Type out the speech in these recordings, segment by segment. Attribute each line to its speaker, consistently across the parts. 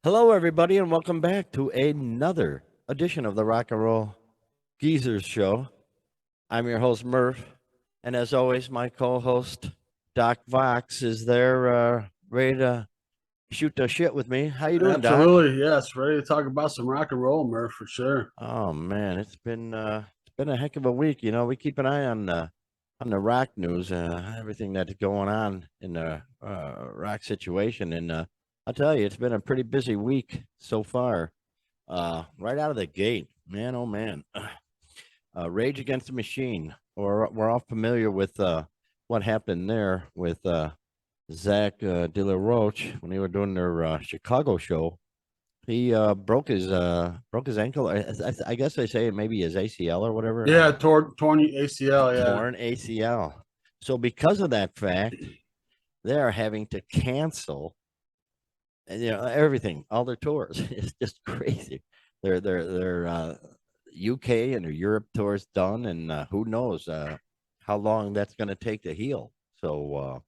Speaker 1: Hello, everybody, and welcome back to another edition of the Rock and Roll Geezers Show. I'm your host, Murph, and as always, my co-host, Doc Vox, is there ready to shoot the shit with me. How you doing, Doc?
Speaker 2: Absolutely, yes. Ready to talk about some rock and roll, Murph, for sure.
Speaker 1: Oh man, it's been a heck of a week. You know, we keep an eye on the rock news, everything that's going on in the rock situation, and I'll tell you, it's been a pretty busy week so far. Right out of the gate, man, oh man. Rage Against the Machine. We're all familiar with what happened there with Zach De La Roche when they were doing their Chicago show. He broke his ankle. I guess they say maybe his ACL or whatever.
Speaker 2: Yeah, torn ACL. Yeah,
Speaker 1: Torn ACL. So because of that fact, they are having to cancel, everything, all their tours. It's just crazy. Their UK and their Europe tours done, and who knows how long that's going to take to heal. So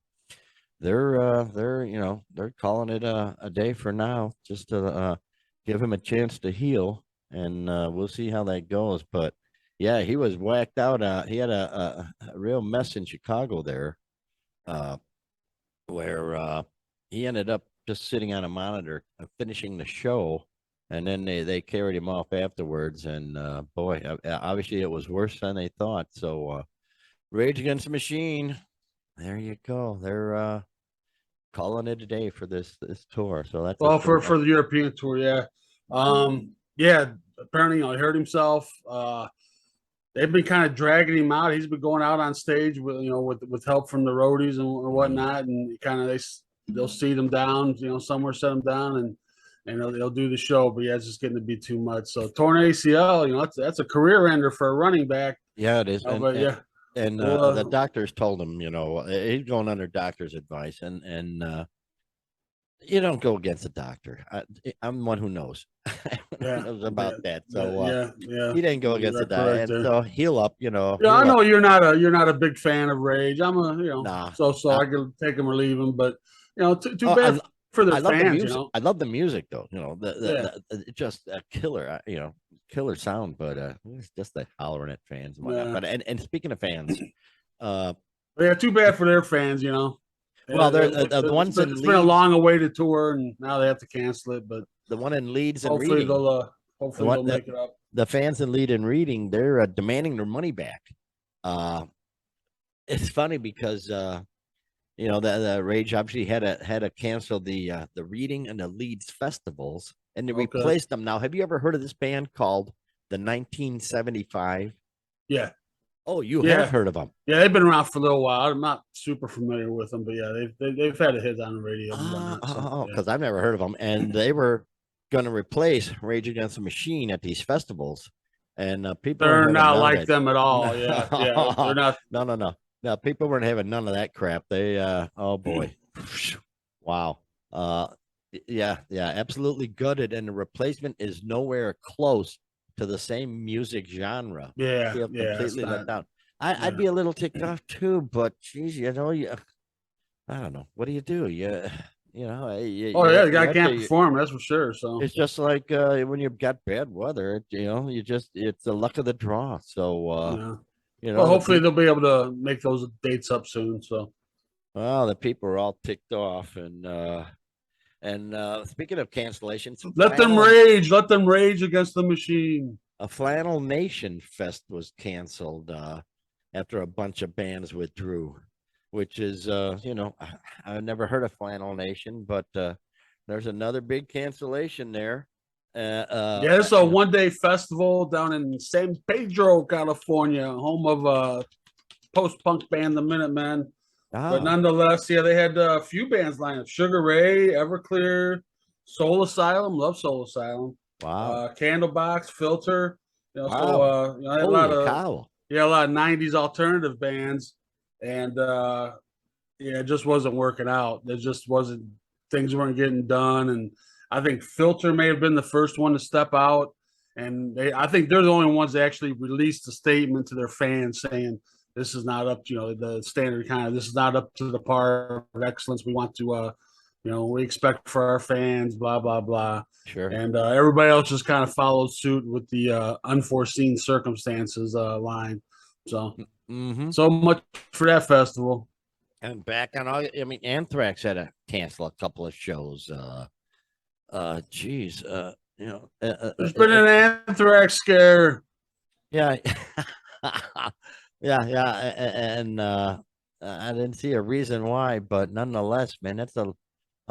Speaker 1: they're calling it a day for now, just to give him a chance to heal, and we'll see how that goes. But yeah, he was whacked out. He had a real mess in Chicago there, uh, where he ended up just sitting on a monitor, finishing the show, and then they carried him off afterwards. And boy, obviously it was worse than they thought. So Rage Against the Machine, there you go. They're calling it a day for this tour. So that's
Speaker 2: well for the European tour. Yeah, yeah. Apparently, he hurt himself. They've been kind of dragging him out. He's been going out on stage with help from the roadies and whatnot, and kind of they'll seat him down, somewhere set him down, and they'll do the show. But yeah, it's just getting to be too much. So torn ACL, that's a career ender for a running back.
Speaker 1: Yeah, it is.
Speaker 2: But yeah.
Speaker 1: And the doctors told him, he's going under doctor's advice, and you don't go against the doctor. I'm one who knows, knows about that. So he didn't go against the doctor, and so heal up.
Speaker 2: Yeah, I know you're not a big fan of Rage. I'm
Speaker 1: nah,
Speaker 2: so I can take him or leave him, but too bad for the fans.
Speaker 1: I love the music though. It's just a killer. Killer sound, but it's just like hollering at fans and whatnot.
Speaker 2: Yeah.
Speaker 1: But and speaking of fans,
Speaker 2: yeah, too bad for their fans.
Speaker 1: Well, they're the ones in
Speaker 2: It's
Speaker 1: Leeds.
Speaker 2: been a long awaited tour, and now they have to cancel it. But
Speaker 1: the one in Leeds and
Speaker 2: hopefully
Speaker 1: Reading,
Speaker 2: they'll make it up.
Speaker 1: The fans in Leeds and Reading, they're demanding their money back. It's funny because the Rage obviously had to cancel the Reading and the Leeds festivals, and they replaced them. Now, have you ever heard of this band called the 1975?
Speaker 2: Yeah.
Speaker 1: Oh, you have heard of them?
Speaker 2: Yeah, they've been around for a little while. I'm not super familiar with them, but yeah, they've had a hit on the radio.
Speaker 1: Because I've never heard of them, and they were going to replace Rage Against the Machine at these festivals, and people
Speaker 2: they're not like them at all. Yeah, they're not.
Speaker 1: No, people weren't having none of that crap. They, oh boy, wow, yeah, absolutely gutted, and the replacement is nowhere close to the same music genre.
Speaker 2: Yeah,
Speaker 1: completely let down. I'd be a little ticked off too, but geez, I don't know. What do? You
Speaker 2: guy can't perform. That's for sure. So
Speaker 1: it's just like when you've got bad weather, it's the luck of the draw. So
Speaker 2: well, hopefully they'll be able to make those dates up soon. So,
Speaker 1: well, the people are all ticked off, and speaking of cancellations,
Speaker 2: let them rage. Let them rage against the machine.
Speaker 1: A Flannel Nation Fest was canceled after a bunch of bands withdrew, which is, I've never heard of Flannel Nation, but there's another big cancellation there.
Speaker 2: It's a one-day festival down in San Pedro, California, home of post-punk band The Minutemen. But nonetheless, they had a few bands lined up: Sugar Ray, Everclear, Soul Asylum, love Soul Asylum.
Speaker 1: Wow.
Speaker 2: Candlebox, Filter.
Speaker 1: Wow.
Speaker 2: So I had a lot of '90s alternative bands, and it just wasn't working out. There just wasn't, things weren't getting done, and I think Filter may have been the first one to step out, and I think they're the only ones that actually released a statement to their fans saying this is not up to the standard kind of, this is not up to the par of excellence. We want to we expect for our fans, blah blah blah.
Speaker 1: Sure.
Speaker 2: And everybody else just kind of followed suit with the unforeseen circumstances line. So
Speaker 1: Mm-hmm.
Speaker 2: so much for that festival.
Speaker 1: And back on all, I mean, Anthrax had to cancel a couple of shows. Geez,
Speaker 2: There's been an anthrax scare.
Speaker 1: yeah, and I didn't see a reason why, but nonetheless, man, that's a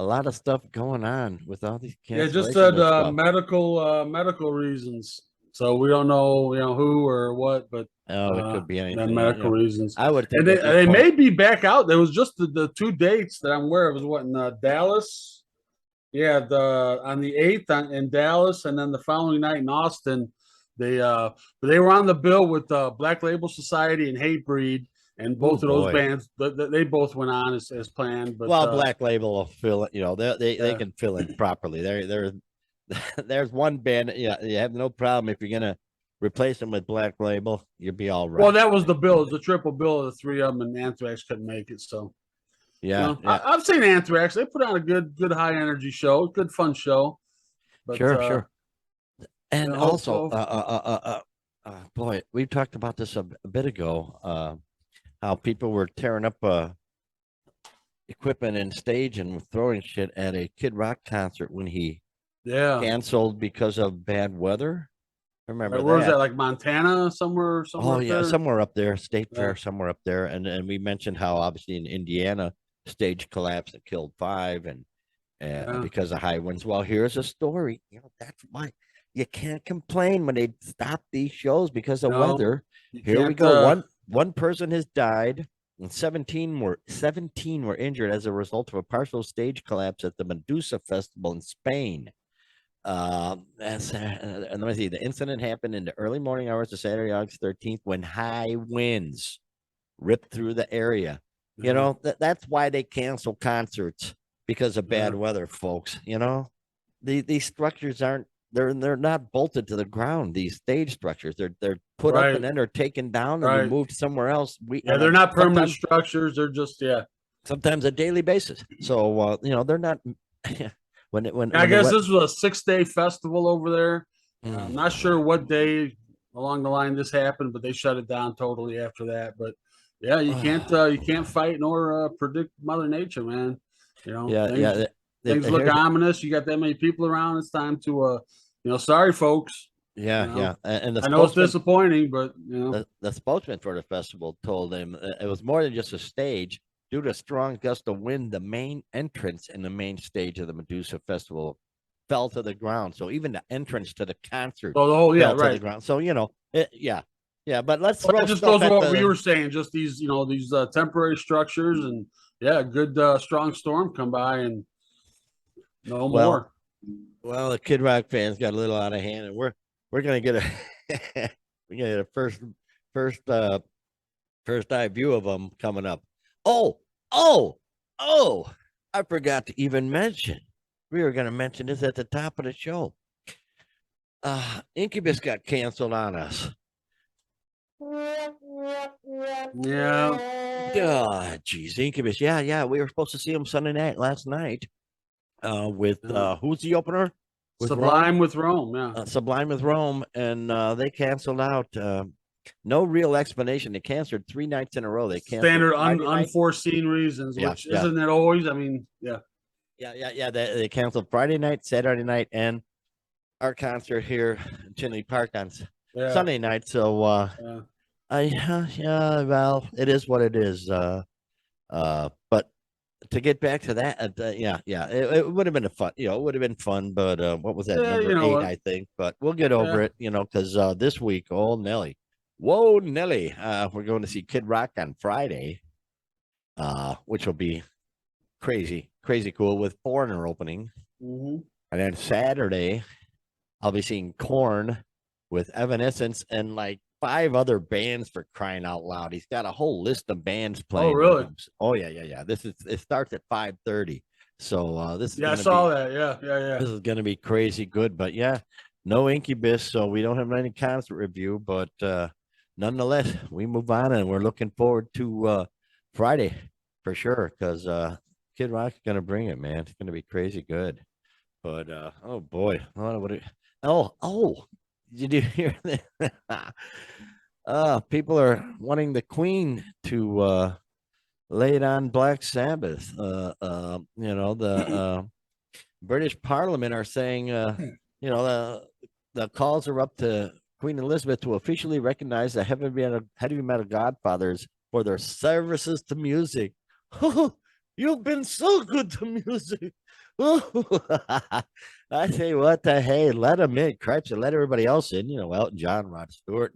Speaker 1: lot of stuff going on with all these
Speaker 2: Yeah, just
Speaker 1: cancellations
Speaker 2: said
Speaker 1: and stuff.
Speaker 2: medical reasons. So we don't know, who or what, but
Speaker 1: Oh, it could be anything.
Speaker 2: medical reasons.
Speaker 1: I would think
Speaker 2: And
Speaker 1: at this
Speaker 2: they
Speaker 1: point,
Speaker 2: may be back out. There was just the 2 dates that I'm aware of. Was what in Dallas? Yeah, the on the 8th in Dallas, and then the following night in Austin. They were on the bill with Black Label Society and Hatebreed, and both of those
Speaker 1: boy.
Speaker 2: bands they both went on as planned. But
Speaker 1: Well, Black Label will fill it. They
Speaker 2: Yeah.
Speaker 1: can fill it properly. There's one band. Yeah, you have no problem if you're gonna replace them with Black Label. You'll be all right.
Speaker 2: Well, that was the bill. It was the triple bill of the three of them, and Anthrax couldn't make it. So
Speaker 1: Yeah,
Speaker 2: I've seen Anthrax. They put on a good high energy show, good fun show. But,
Speaker 1: sure. And also,
Speaker 2: so.
Speaker 1: boy, we talked about this a bit ago. How people were tearing up equipment and stage and throwing shit at a Kid Rock concert when he canceled because of bad weather. Remember
Speaker 2: where was that? Like Montana, somewhere.
Speaker 1: Oh yeah,
Speaker 2: there?
Speaker 1: somewhere up there, State Fair, somewhere up there. And we mentioned how obviously in Indiana, stage collapse that killed 5 and because of high winds. Well, here's a story. That's why you can't complain when they stop these shows because of weather. Here we go. One person has died, and 17 were injured as a result of a partial stage collapse at the Medusa Festival in Spain. And let me see. The incident happened in the early morning hours of Saturday, August 13th, when high winds ripped through the area. That's why they cancel concerts, because of bad weather, folks. These structures they're not bolted to the ground. These stage structures, they're put up and then they're taken down and moved somewhere else.
Speaker 2: They're not permanent structures. They're just
Speaker 1: sometimes a daily basis. So they're not.
Speaker 2: I guess this was a 6-day festival over there. I'm not sure what day along the line this happened, but they shut it down totally after that. But yeah, you can't fight nor predict Mother Nature, man. Things look ominous. You got that many people around. It's time to sorry folks.
Speaker 1: And
Speaker 2: I know it's disappointing, but
Speaker 1: the spokesman for the festival told him it was more than just a stage. Due to a strong gust of wind, the main entrance and the main stage of the Medusa Festival fell to the ground. So even the entrance to the concert fell to the ground. So but let's throw
Speaker 2: that just goes with what we were saying. Just these temporary structures, and good strong storm come by and no more.
Speaker 1: Well, the Kid Rock fans got a little out of hand, and we're gonna get a first eye view of them coming up. Oh, I forgot to even mention. We were going to mention this at the top of the show. Incubus got canceled on us.
Speaker 2: Yeah.
Speaker 1: Geez, Incubus. Yeah. We were supposed to see them Sunday night last night with who's the opener?
Speaker 2: Sublime with Rome. Yeah.
Speaker 1: Sublime with Rome. And they canceled out. No real explanation. They canceled 3 nights in a row. They canceled
Speaker 2: standard unforeseen reasons, which isn't it always? I mean,
Speaker 1: yeah. They canceled Friday night, Saturday night, and our concert here in Tinley Park on Sunday night. So, well, it is what it is. But to get back to that, it would have been fun. It would have been fun. But what was that, number 8? I think. But we'll get over it. Because this week, Nelly. Whoa, Nelly. We're going to see Kid Rock on Friday, which will be crazy cool with Foreigner opening.
Speaker 2: Mm-hmm.
Speaker 1: And then Saturday, I'll be seeing Korn with Evanescence and like 5 other bands, for crying out loud. He's got a whole list of bands playing.
Speaker 2: Oh, really?
Speaker 1: Oh, yeah. It starts at 5:30. So this is
Speaker 2: I saw that. Yeah.
Speaker 1: This is gonna be crazy good, but no Incubus, so we don't have any concert review, but nonetheless, we move on and we're looking forward to Friday for sure, because Kid Rock's gonna bring it, man. It's gonna be crazy good. But oh boy, did you hear that? People are wanting the Queen to lay it on Black Sabbath. The British Parliament are saying, the calls are up to Queen Elizabeth to officially recognize the heavy metal godfathers for their services to music. You've been so good to music. I say, what the hey, let them in, cripes, and let everybody else in. Elton John, Rod Stewart,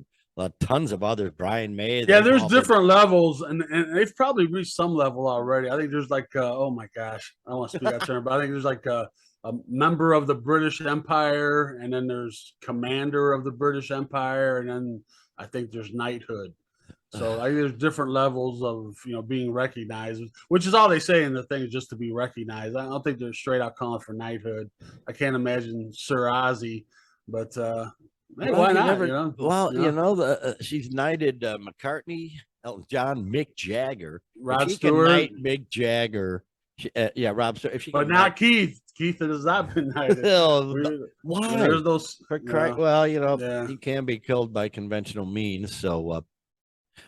Speaker 1: tons of others, Brian May.
Speaker 2: Yeah, there's different levels, and they've probably reached some level already. I think there's like, oh my gosh, I don't want to speak out term, but I think there's like a member of the British Empire, and then there's commander of the British Empire, and then I think there's knighthood. So I think there's different levels of being recognized, which is all they say in the thing, is just to be recognized. I don't think they're straight out calling for knighthood. I can't imagine Sir Ozzy, but hey, why not?
Speaker 1: She's knighted McCartney, Elton John, Mick Jagger,
Speaker 2: Rod
Speaker 1: she
Speaker 2: Stewart,
Speaker 1: can knight Mick Jagger. Rob Stewart. If she
Speaker 2: but not Keith. Keith has not been knighted.
Speaker 1: Why?
Speaker 2: There's those.
Speaker 1: Well, he can be killed by conventional means. So,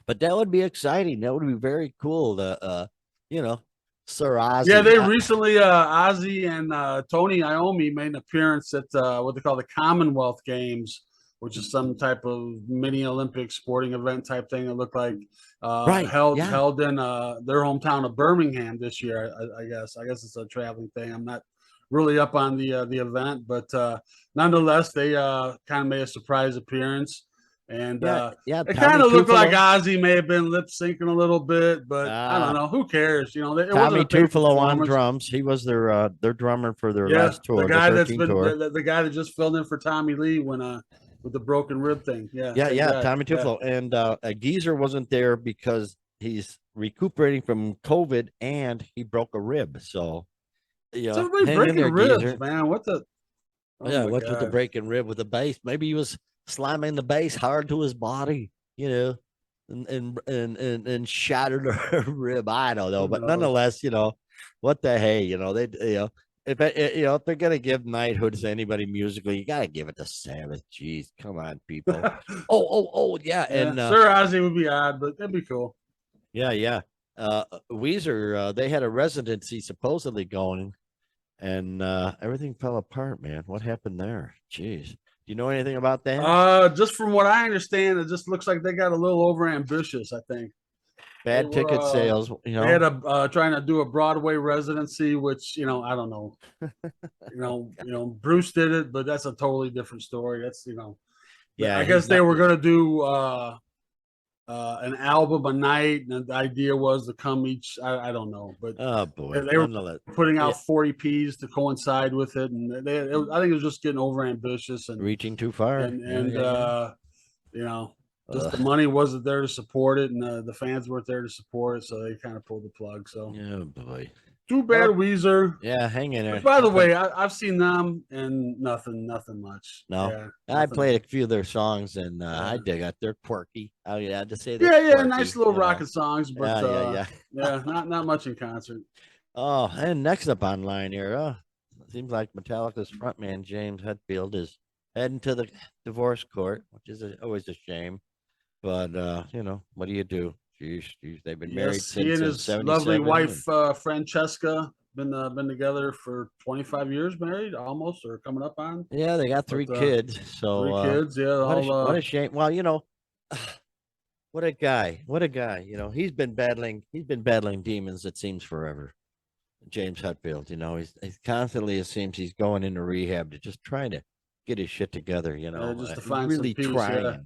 Speaker 1: but that would be exciting. That would be very cool. Sir Ozzy.
Speaker 2: Yeah, they recently Ozzy and Tony Iommi made an appearance at what they call the Commonwealth Games, which is some type of mini Olympic sporting event type thing. It looked like held in their hometown of Birmingham this year. I guess it's a traveling thing. I'm not really up on the event, but nonetheless, they kind of made a surprise appearance. And it kind of looked like Ozzy may have been lip syncing a little bit, but I don't know. Who cares?
Speaker 1: Tommy Tufolo on drums. He was their drummer for their last tour.
Speaker 2: The guy the guy that just filled in for Tommy Lee when with the broken rib thing.
Speaker 1: Tommy Tufolo. And Geezer wasn't there because he's recuperating from COVID and he broke a rib. So
Speaker 2: everybody breaking ribs, man. What the?
Speaker 1: What's with the breaking rib with the bass? Maybe he was slamming the bass hard to his body, and shattered a rib. I don't know, but nonetheless, what the hey, if they're gonna give knighthood to anybody musically, you gotta give it to Sabbath. Jeez, come on, people. And
Speaker 2: Sir Ozzy would be odd, but that'd be cool.
Speaker 1: Yeah. Weezer, they had a residency supposedly going, and everything fell apart, man. What happened there? Jeez. Do you know anything about that?
Speaker 2: Just from what I understand, it just looks like they got a little over ambitious. I think
Speaker 1: bad ticket sales.
Speaker 2: They had trying to do a Broadway residency, which I don't know. Bruce did it, but that's a totally different story. That's I guess they were going to do an album a night, and the idea was to come each. I don't know, but
Speaker 1: oh boy,
Speaker 2: they were putting out 40 Ps to coincide with it, and I think it was just getting over ambitious and
Speaker 1: reaching too far,
Speaker 2: just the money wasn't there to support it, and the fans weren't there to support it, so they kind of pulled the plug. So
Speaker 1: boy.
Speaker 2: Too bad, Weezer.
Speaker 1: Yeah, hang in there.
Speaker 2: By the way, I've seen them and nothing much.
Speaker 1: No, I played a few of their songs and I dig it. They're quirky. I had to say
Speaker 2: that. Nice little rocket songs, but not much in concert.
Speaker 1: Oh, and next up online here, seems like Metallica's frontman James Hetfield is heading to the divorce court, which is always a shame. But what do you do? Jeez, they've been married since
Speaker 2: he and his lovely wife Francesca been together for 25 years, married almost, or coming up on.
Speaker 1: Yeah, they got three kids. So
Speaker 2: 3 kids. Yeah,
Speaker 1: what a shame. Well, what a guy. He's been battling demons. It seems forever. James Hetfield. He's constantly. It seems he's going into rehab to just trying to get his shit together.
Speaker 2: Just to find
Speaker 1: really
Speaker 2: some peace,
Speaker 1: trying.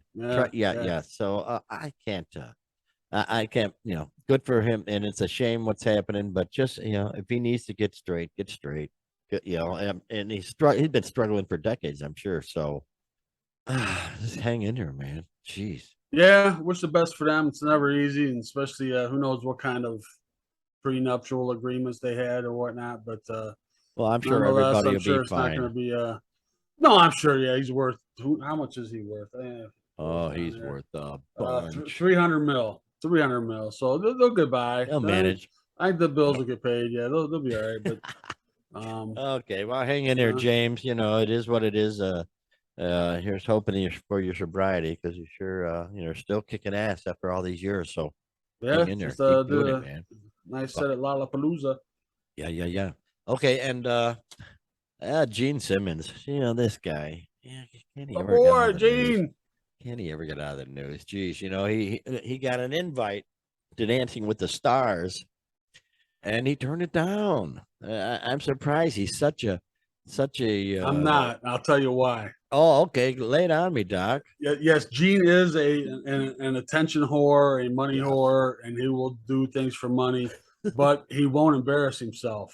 Speaker 1: So I can't. I can't, good for him. And it's a shame what's happening, but just, if he needs to get straight, and he's been struggling for decades, I'm sure. So just hang in there, man. Jeez.
Speaker 2: Yeah. Wish the best for them. It's never easy. And especially, who knows what kind of prenuptial agreements they had or whatnot, but,
Speaker 1: well, I'm sure everybody will be
Speaker 2: it's
Speaker 1: fine.
Speaker 2: Not going to be, no, I'm sure. Yeah. He's worth, how much is he worth?
Speaker 1: He's worth a bunch.
Speaker 2: 300 mil. 300 mil, so they'll get by.
Speaker 1: They'll manage.
Speaker 2: I think the Bills will get paid. Yeah, they'll be all right. But
Speaker 1: Okay, well, hang in there, James. You know, it is what it is. Here's hoping for your sobriety because you sure, still kicking ass after all these years. So
Speaker 2: yeah,
Speaker 1: hang in there,
Speaker 2: just
Speaker 1: keep
Speaker 2: did
Speaker 1: doing it,
Speaker 2: a
Speaker 1: man.
Speaker 2: nice
Speaker 1: But
Speaker 2: set at Lollapalooza.
Speaker 1: yeah. Okay, and Gene Simmons, this guy. Yeah, can he
Speaker 2: My
Speaker 1: ever get out
Speaker 2: boy,
Speaker 1: of the news?
Speaker 2: Gene.
Speaker 1: Can he ever get out of the news? Geez, he got an invite to Dancing with the Stars, and he turned it down. I'm surprised. He's such a.
Speaker 2: I'm not. I'll tell you why.
Speaker 1: Oh, okay. Lay it on me, Doc.
Speaker 2: Yes, Gene is an attention whore, a money
Speaker 1: Yes.
Speaker 2: whore, and he will do things for money, but he won't embarrass himself.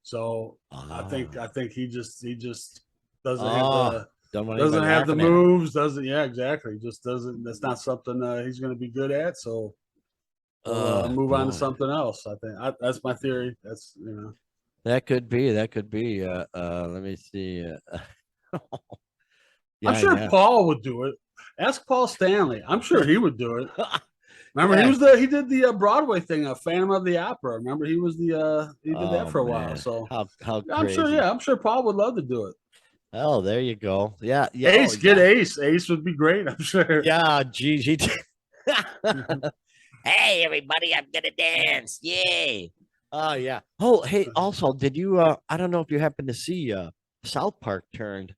Speaker 2: So I think
Speaker 1: Ah.
Speaker 2: he just doesn't have
Speaker 1: Oh,
Speaker 2: the
Speaker 1: don't want
Speaker 2: doesn't
Speaker 1: anybody
Speaker 2: have the
Speaker 1: laughing at him.
Speaker 2: moves. Doesn't Yeah, exactly. Just doesn't. That's not something he's going to be good at. So we'll
Speaker 1: Oh
Speaker 2: move on to
Speaker 1: boy,
Speaker 2: something else. I think that's my theory. That's.
Speaker 1: that could be. That could be. Let me see.
Speaker 2: I'm
Speaker 1: Yeah,
Speaker 2: sure
Speaker 1: yeah,
Speaker 2: Paul would do it. Ask Paul Stanley. I'm sure he would do it. Remember,
Speaker 1: yeah.
Speaker 2: he did the Broadway thing, Phantom of the Opera. Remember, he did that
Speaker 1: Oh
Speaker 2: for a while.
Speaker 1: man,
Speaker 2: So
Speaker 1: how
Speaker 2: I'm sure,
Speaker 1: crazy.
Speaker 2: yeah, I'm sure Paul would love to do it.
Speaker 1: Oh, there you go. Yeah, yeah. Oh,
Speaker 2: Ace, get
Speaker 1: yeah,
Speaker 2: Ace. Ace would be great. I'm sure.
Speaker 1: yeah. Geez, hey, everybody, I'm gonna dance. Yay! Oh yeah. Oh, hey. Also, did you? I don't know if you happen to see. South Park turned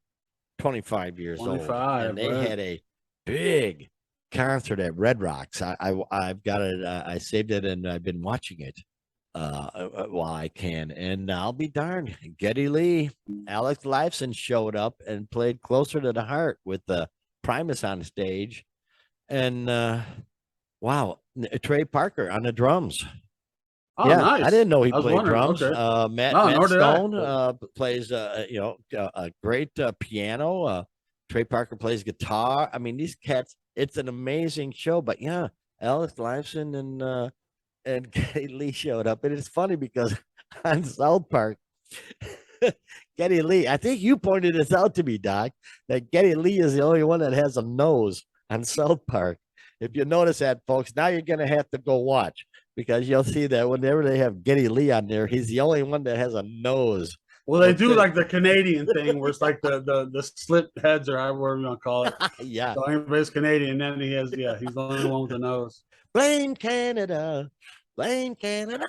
Speaker 1: 25 years old, and
Speaker 2: 25,
Speaker 1: they
Speaker 2: right?
Speaker 1: had a big concert at Red Rocks. I've got it. I saved it, and I've been watching it while I can. And I'll be darned, Geddy Lee, Alex Lifeson showed up and played "Closer to the Heart" with the Primus on stage, and wow, Trey Parker on the drums.
Speaker 2: Oh,
Speaker 1: Yeah, I
Speaker 2: nice.
Speaker 1: didn't know he
Speaker 2: I was
Speaker 1: played
Speaker 2: wondering.
Speaker 1: drums.
Speaker 2: Okay.
Speaker 1: Matt
Speaker 2: No,
Speaker 1: Matt
Speaker 2: nor did I.
Speaker 1: Stone
Speaker 2: But
Speaker 1: plays a great piano. Trey Parker plays guitar. I mean, these cats. It's an amazing show. But yeah, Alex Lifeson and Geddy Lee showed up, and it's funny because on South Park, Geddy Lee. I think you pointed this out to me, Doc. That Geddy Lee is the only one that has a nose on South Park. If you notice that, folks, now you're gonna have to go watch because you'll see that whenever they have Geddy Lee on there, he's the only one that has a nose.
Speaker 2: well, they
Speaker 1: Looks
Speaker 2: do
Speaker 1: like,
Speaker 2: like the Canadian thing where it's like the slit heads or however you want to call it.
Speaker 1: yeah,
Speaker 2: So everybody's Canadian, and then he's the only one with the nose.
Speaker 1: blame Canada, blame Canada.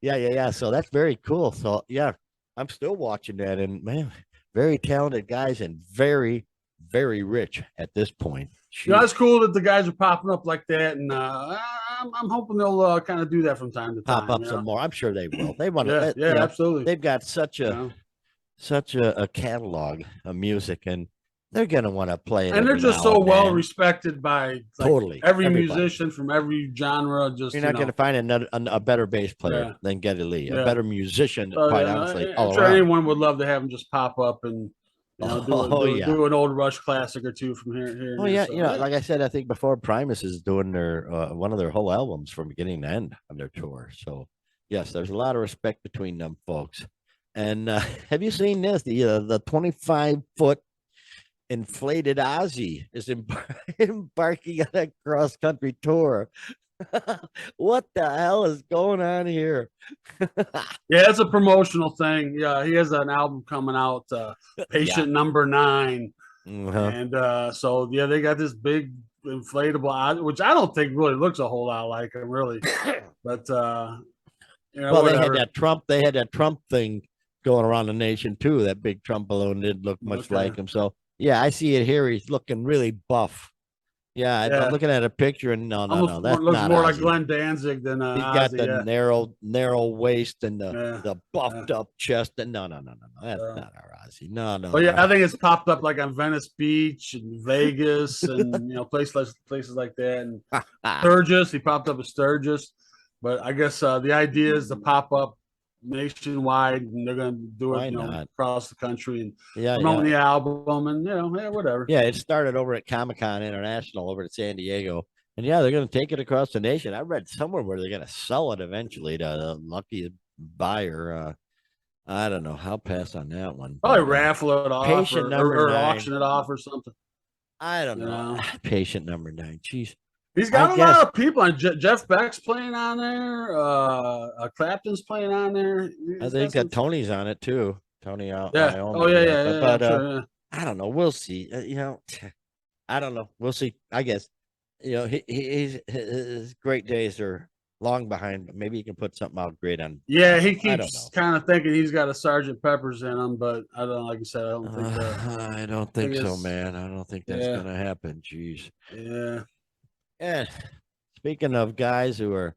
Speaker 1: Yeah. So that's very cool. So yeah, I'm still watching that, and man, very talented guys and very, very rich at this point.
Speaker 2: It's
Speaker 1: Jeez.
Speaker 2: cool that the guys are popping up like that, and I'm hoping they'll kind of do that from time to
Speaker 1: Pop
Speaker 2: time.
Speaker 1: up some more. I'm sure they will. They want
Speaker 2: Yeah,
Speaker 1: to,
Speaker 2: yeah, absolutely.
Speaker 1: they've got such
Speaker 2: You
Speaker 1: a
Speaker 2: know,
Speaker 1: catalog of music, and they're gonna want to play it
Speaker 2: and they're
Speaker 1: every
Speaker 2: just
Speaker 1: now
Speaker 2: so
Speaker 1: and
Speaker 2: well
Speaker 1: then.
Speaker 2: respected by like
Speaker 1: Totally,
Speaker 2: every
Speaker 1: everybody.
Speaker 2: musician from every genre.
Speaker 1: You're
Speaker 2: Just
Speaker 1: not going to find a better bass player
Speaker 2: yeah,
Speaker 1: than Geddy Lee, a
Speaker 2: yeah.
Speaker 1: better musician,
Speaker 2: So
Speaker 1: quite
Speaker 2: yeah,
Speaker 1: honestly,
Speaker 2: I'm
Speaker 1: all
Speaker 2: sure
Speaker 1: around.
Speaker 2: anyone would love to have them just pop up and
Speaker 1: Oh yeah,
Speaker 2: do an old Rush classic or two from here
Speaker 1: oh
Speaker 2: and there.
Speaker 1: yeah.
Speaker 2: So yeah,
Speaker 1: Like I said, I think before Primus is doing their one of their whole albums from beginning to end on their tour. So yes, there's a lot of respect between them folks. And have you seen this? The 25-foot inflated Ozzy is embarking on a cross country tour. What the hell is going on here?
Speaker 2: yeah, it's a promotional thing. Yeah, he has an album coming out,
Speaker 1: Yeah.
Speaker 2: Patient Number 9.
Speaker 1: Uh-huh.
Speaker 2: And so yeah, they got this big inflatable, which I don't think really looks a whole lot like him, really. But
Speaker 1: Well,
Speaker 2: whatever.
Speaker 1: They had that Trump thing going around the nation too. That big Trump balloon didn't look much
Speaker 2: Okay.
Speaker 1: like him. So yeah, I see it here. He's looking really buff. Yeah, I'm
Speaker 2: Yeah.
Speaker 1: looking at a picture, and no, that's
Speaker 2: Looks
Speaker 1: not
Speaker 2: more like
Speaker 1: Ozzy.
Speaker 2: Glenn Danzig than
Speaker 1: He's got
Speaker 2: Ozzy.
Speaker 1: the
Speaker 2: Yeah.
Speaker 1: narrow waist and
Speaker 2: Yeah.
Speaker 1: the
Speaker 2: Yeah.
Speaker 1: buffed up chest. And no, that's
Speaker 2: So,
Speaker 1: not our Ozzy. No.
Speaker 2: but yeah, I think it's popped up like on Venice Beach and Vegas and places like that. And Sturgis, he popped up at Sturgis. But I guess the idea is to pop up nationwide, and they're going to do
Speaker 1: Why
Speaker 2: it,
Speaker 1: not?
Speaker 2: across the country and promoting
Speaker 1: Yeah.
Speaker 2: the album, and yeah, whatever.
Speaker 1: Yeah, it started over at Comic Con International over at San Diego. And yeah, they're going to take it across the nation. I read somewhere where they're going to sell it eventually to the lucky buyer. I don't know. I'll pass on that one.
Speaker 2: Probably
Speaker 1: But
Speaker 2: raffle it off
Speaker 1: patient number
Speaker 2: or
Speaker 1: nine.
Speaker 2: auction it off or something.
Speaker 1: I don't
Speaker 2: You
Speaker 1: know.
Speaker 2: know,
Speaker 1: Patient number 9. Jeez.
Speaker 2: He's got a lot of people on. Jeff Beck's playing on there. Clapton's playing on there.
Speaker 1: I think that Tony's on it too. Tony
Speaker 2: Yeah.
Speaker 1: Iommi.
Speaker 2: Oh yeah.
Speaker 1: But
Speaker 2: Sure, yeah.
Speaker 1: I don't know. We'll see. I don't know. We'll see. I guess his great days are long behind, but maybe he can put something out great on.
Speaker 2: Yeah, he keeps kind of thinking he's got a Sergeant Pepper's in him, but I don't. Like I said, I don't think.
Speaker 1: I don't think so, man. I don't think that's gonna happen. Jeez.
Speaker 2: Yeah.
Speaker 1: And speaking of guys who are,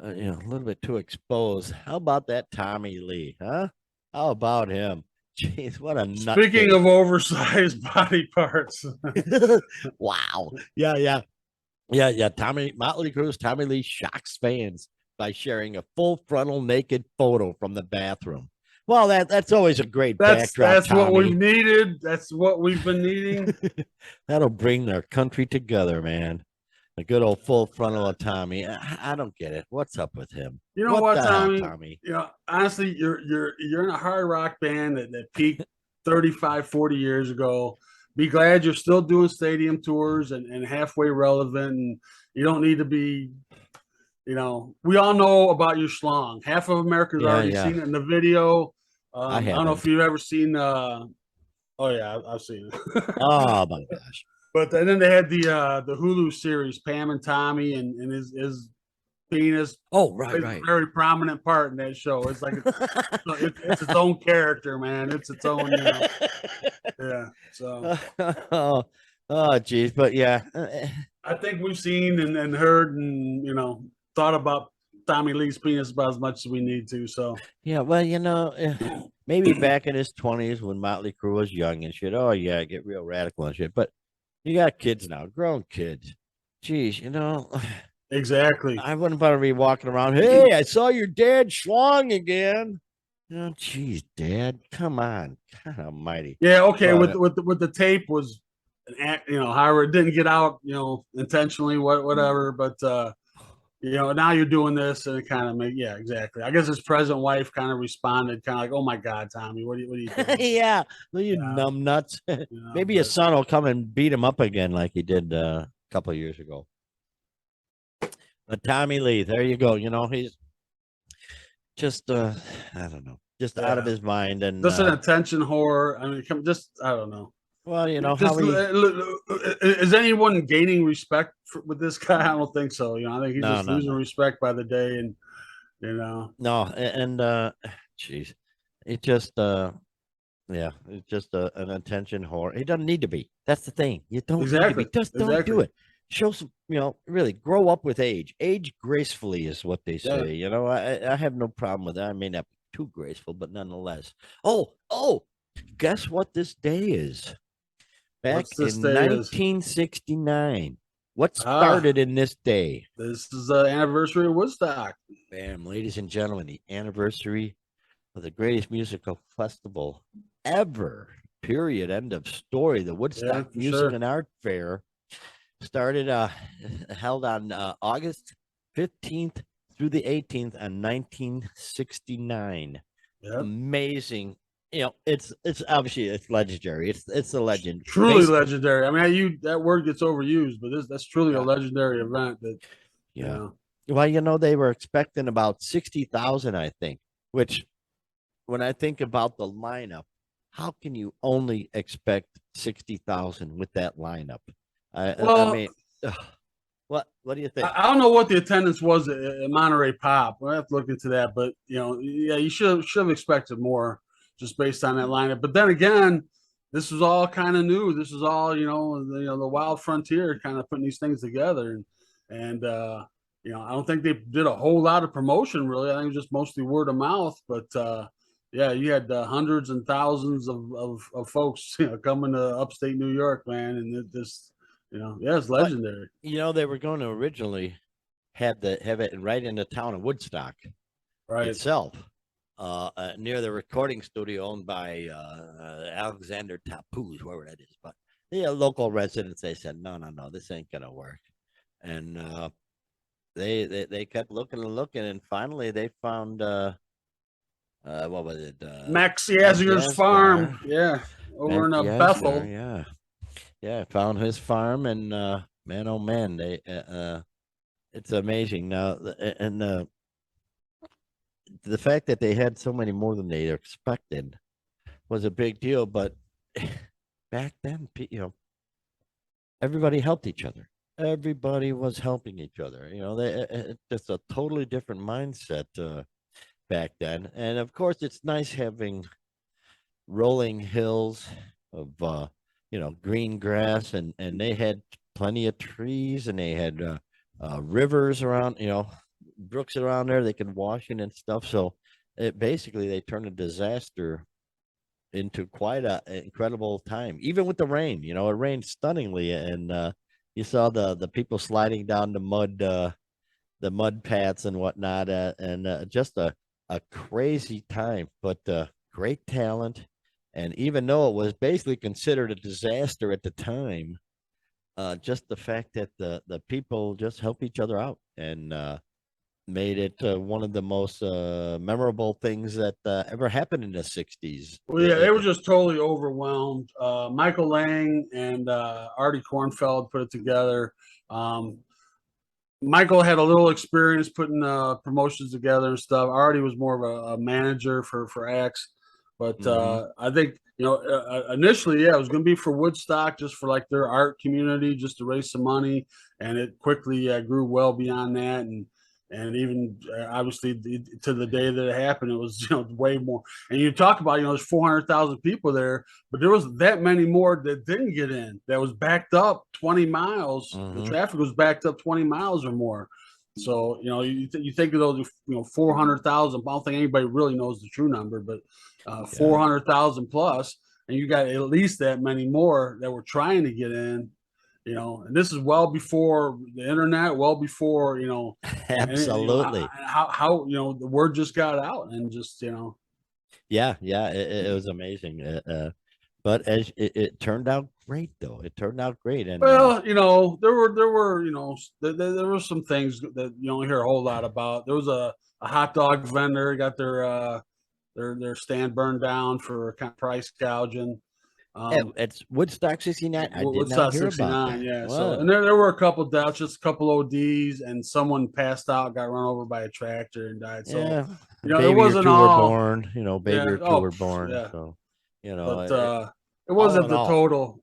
Speaker 1: a little bit too exposed, how about that Tommy Lee? Huh? How about him? Jeez, what a nut.
Speaker 2: Speaking of oversized body parts.
Speaker 1: Wow. Yeah. Motley Crue's Tommy Lee shocks fans by sharing a full frontal naked photo from the bathroom. Well, that's always a great backdrop.
Speaker 2: That's Tommy. What we've needed. That's what we've been needing.
Speaker 1: That'll bring their country together, man. A good old full frontal of Tommy. I don't get it. What's up with him?
Speaker 2: You know what, Tommy? Honestly, you're in a hard rock band that peaked 35, 40 years ago. Be glad you're still doing stadium tours and halfway relevant. And you don't need to be, we all know about your schlong. Half of America's already seen it in the video. I don't know if you've ever seen. Oh yeah, I've seen it.
Speaker 1: Oh my gosh!
Speaker 2: But then they had the Hulu series, Pam and Tommy, and his penis.
Speaker 1: Oh, right.
Speaker 2: A very prominent part in that show. It's like it's its own character, man. It's its own. Yeah. So.
Speaker 1: Geez, but yeah.
Speaker 2: I think we've seen and heard and thought about Tommy Lee's penis about as much as we need to. So.
Speaker 1: Yeah, well, maybe back in his 20s when Motley Crue was young and shit. Oh yeah, get real radical and shit, but. You got kids now, grown kids. Jeez,
Speaker 2: Exactly.
Speaker 1: I wouldn't want to be walking around. Hey, I saw your dad schlong again. Oh, geez, Dad, come on, God Almighty.
Speaker 2: Yeah, okay. With the tape was, however it didn't get out, intentionally, whatever. But now you're doing this, and it kind of exactly. I guess his present wife kind of responded, kind of like, "Oh my God, Tommy, what are you doing?"
Speaker 1: Yeah, you numb nuts. Maybe his son will come and beat him up again, like he did a couple of years ago. But Tommy Lee, there you go. He's just, I don't know, just out of his mind, and
Speaker 2: just an attention whore. I mean, I don't know.
Speaker 1: Well,
Speaker 2: is anyone gaining respect with this guy? I don't think so. I think he's just losing respect by the day, and
Speaker 1: No, and geez, it just it's just an attention whore. He doesn't need to be. That's the thing. You don't need to be. Just don't do it. Show some, really grow up with age. Age gracefully is what they say. Yeah. I have no problem with that. I may not be too graceful, but nonetheless. Oh, guess what this day is? Back in 1969. What started in this day?
Speaker 2: This is the anniversary of Woodstock.
Speaker 1: Bam, ladies and gentlemen, the anniversary of the greatest musical festival ever. Period. End of story. The Woodstock Music and Art Fair started held on August 15th through the 18th in 1969. Yep. Amazing. It's obviously it's legendary. It's a legend.
Speaker 2: Truly legendary. I mean, that word gets overused, but that's truly a legendary event.
Speaker 1: Well, they were expecting about 60,000, I think. Which, when I think about the lineup, how can you only expect 60,000 with that lineup? I mean, what do you think?
Speaker 2: I don't know what the attendance was at Monterey Pop. We'll have to look into that. But you should have expected more, just based on that lineup. But then again, this was all kind of new. This is all, the wild frontier kind of putting these things together. And I don't think they did a whole lot of promotion, really. I think it was just mostly word of mouth. But, you had hundreds and thousands of folks, coming to upstate New York, man. And it just, it's legendary.
Speaker 1: But, they were going to originally have it right in the town of Woodstock itself. Near the recording studio owned by Alexander Tapuz, wherever that is. But the local residents, they said, no, this ain't gonna work. And they kept looking and looking, and finally they found what was it?
Speaker 2: Max Yazier's farm, over in Bethel.
Speaker 1: Yeah, found his farm, and man, oh man, it's amazing now, and the fact that they had so many more than they expected was a big deal. But back then, everybody helped each other. Everybody was helping each other. It's just a totally different mindset back then. And of course, it's nice having rolling hills of green grass, and they had plenty of trees, and they had rivers around, brooks around there they could wash in and stuff. So they turned a disaster into quite a incredible time, even with the rain. It rained stunningly, and you saw the people sliding down the mud paths and whatnot, and just a crazy time, but great talent. And even though it was basically considered a disaster at the time, just the fact that the people just help each other out, and made it one of the most memorable things that ever happened in the 60s.
Speaker 2: Well, yeah, they were just totally overwhelmed. Michael Lang and Artie Kornfeld put it together. Michael had a little experience putting promotions together and stuff. Artie was more of a manager for acts, but I think initially, yeah, it was going to be for Woodstock, just for like their art community, just to raise some money, and it quickly grew well beyond that, and even obviously to the day that it happened, it was way more. And you talk about there's 400,000 people there, but there was that many more that didn't get in. That was backed up 20 miles. The traffic was backed up 20 miles or more. So you think of those 400,000. I don't think anybody really knows the true number, but 400,000 plus, and you got at least that many more that were trying to get in. And this is well before the internet, well before
Speaker 1: absolutely,
Speaker 2: how the word just got out, and just
Speaker 1: yeah, it was amazing. But as it turned out great, though. It turned out great. And
Speaker 2: well, there were some things that you don't hear a whole lot about. There was a hot dog vendor got their stand burned down for kind of price gouging.
Speaker 1: It's Woodstock 69. I did
Speaker 2: Woodstock
Speaker 1: not hear
Speaker 2: 69,
Speaker 1: about that.
Speaker 2: yeah.
Speaker 1: What?
Speaker 2: So, and there were a couple deaths, just a couple ODs, and someone passed out, got run over by a tractor, and died. So,
Speaker 1: Yeah,
Speaker 2: it wasn't all.
Speaker 1: were born. Baby or two were born.
Speaker 2: Yeah.
Speaker 1: So,
Speaker 2: But it wasn't the total.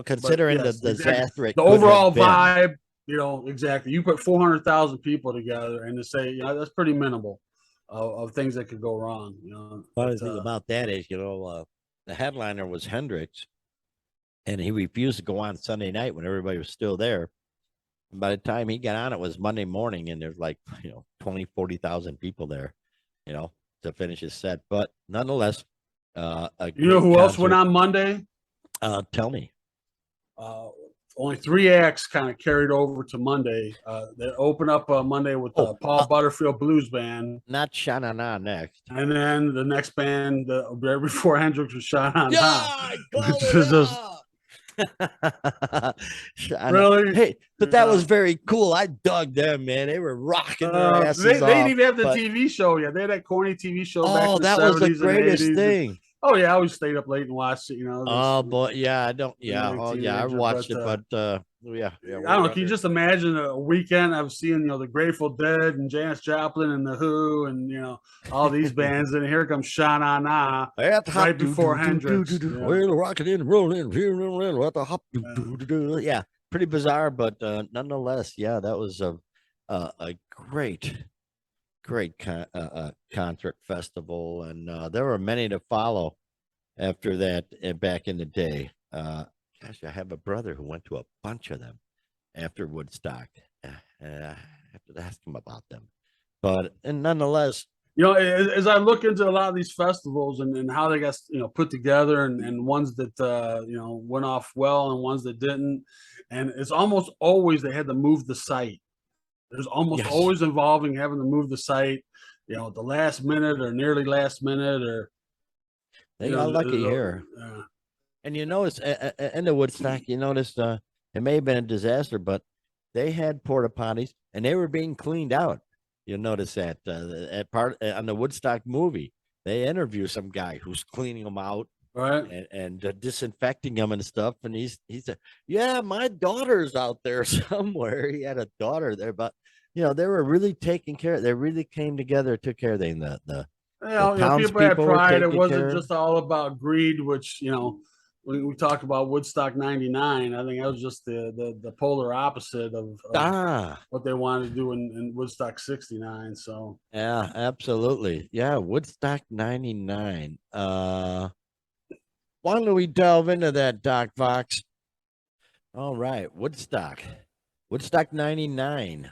Speaker 1: Considering the disaster,
Speaker 2: exactly. The overall vibe. Exactly. You put 400,000 people together, and to say, that's pretty minimal of things that could go wrong.
Speaker 1: Funny thing about that is, the headliner was Hendrix, and he refused to go on Sunday night when everybody was still there. And by the time he got on, it was Monday morning, and there's like 40,000 people there, to finish his set. But nonetheless,
Speaker 2: who else went on Monday?
Speaker 1: Tell me.
Speaker 2: Only 3 acts kind of carried over to Monday. They open up Monday with Paul Butterfield Blues Band.
Speaker 1: Not Sha Na Na next.
Speaker 2: And then the next band, right before Hendrix, was Sha Na Na.
Speaker 1: Which is just...
Speaker 2: Really?
Speaker 1: Hey, but that was very cool. I dug them, man. They were rocking their asses
Speaker 2: They
Speaker 1: off,
Speaker 2: didn't even have the TV show yet. They had that corny TV show back in the 70s.
Speaker 1: That was the greatest thing.
Speaker 2: Oh yeah, I always stayed up late and watched it.
Speaker 1: Oh boy, yeah, I don't. Yeah, I watched it, but yeah.
Speaker 2: I don't know. Can you just imagine a weekend of seeing the Grateful Dead and Janis Joplin and the Who and all these bands, and here comes Sha Na Na right before Hendrix.
Speaker 1: We're rocking and rolling, what the hop. Yeah, pretty bizarre, but nonetheless, yeah, that was a great concert festival, and there were many to follow after that back in the day. Gosh, I have a brother who went to a bunch of them after Woodstock. I have to ask him about them, and nonetheless,
Speaker 2: as I look into a lot of these festivals and how they got put together, and ones that went off well and ones that didn't, and it's almost always they had to move the site. There's almost always involving having to move the site, the last minute or nearly last minute, or
Speaker 1: they got lucky here. And you notice in the Woodstock, you notice it may have been a disaster, but they had porta potties and they were being cleaned out. You'll notice that at part on the Woodstock movie, they interview some guy who's cleaning them out
Speaker 2: Right.
Speaker 1: and disinfecting them and stuff. And he said, "Yeah, my daughter's out there somewhere." He had a daughter there, but they were really taking care. They really came together, took care of them. The
Speaker 2: People had
Speaker 1: townspeople were
Speaker 2: pride. It
Speaker 1: taking
Speaker 2: wasn't
Speaker 1: care of.
Speaker 2: just all about greed, which, we talk about Woodstock 99. I think that was just the polar opposite of
Speaker 1: Ah,
Speaker 2: what they wanted to do in Woodstock 69. So,
Speaker 1: yeah, absolutely. Yeah, Woodstock 99. Why don't we delve into that, Doc Fox? All right, Woodstock. Woodstock 99.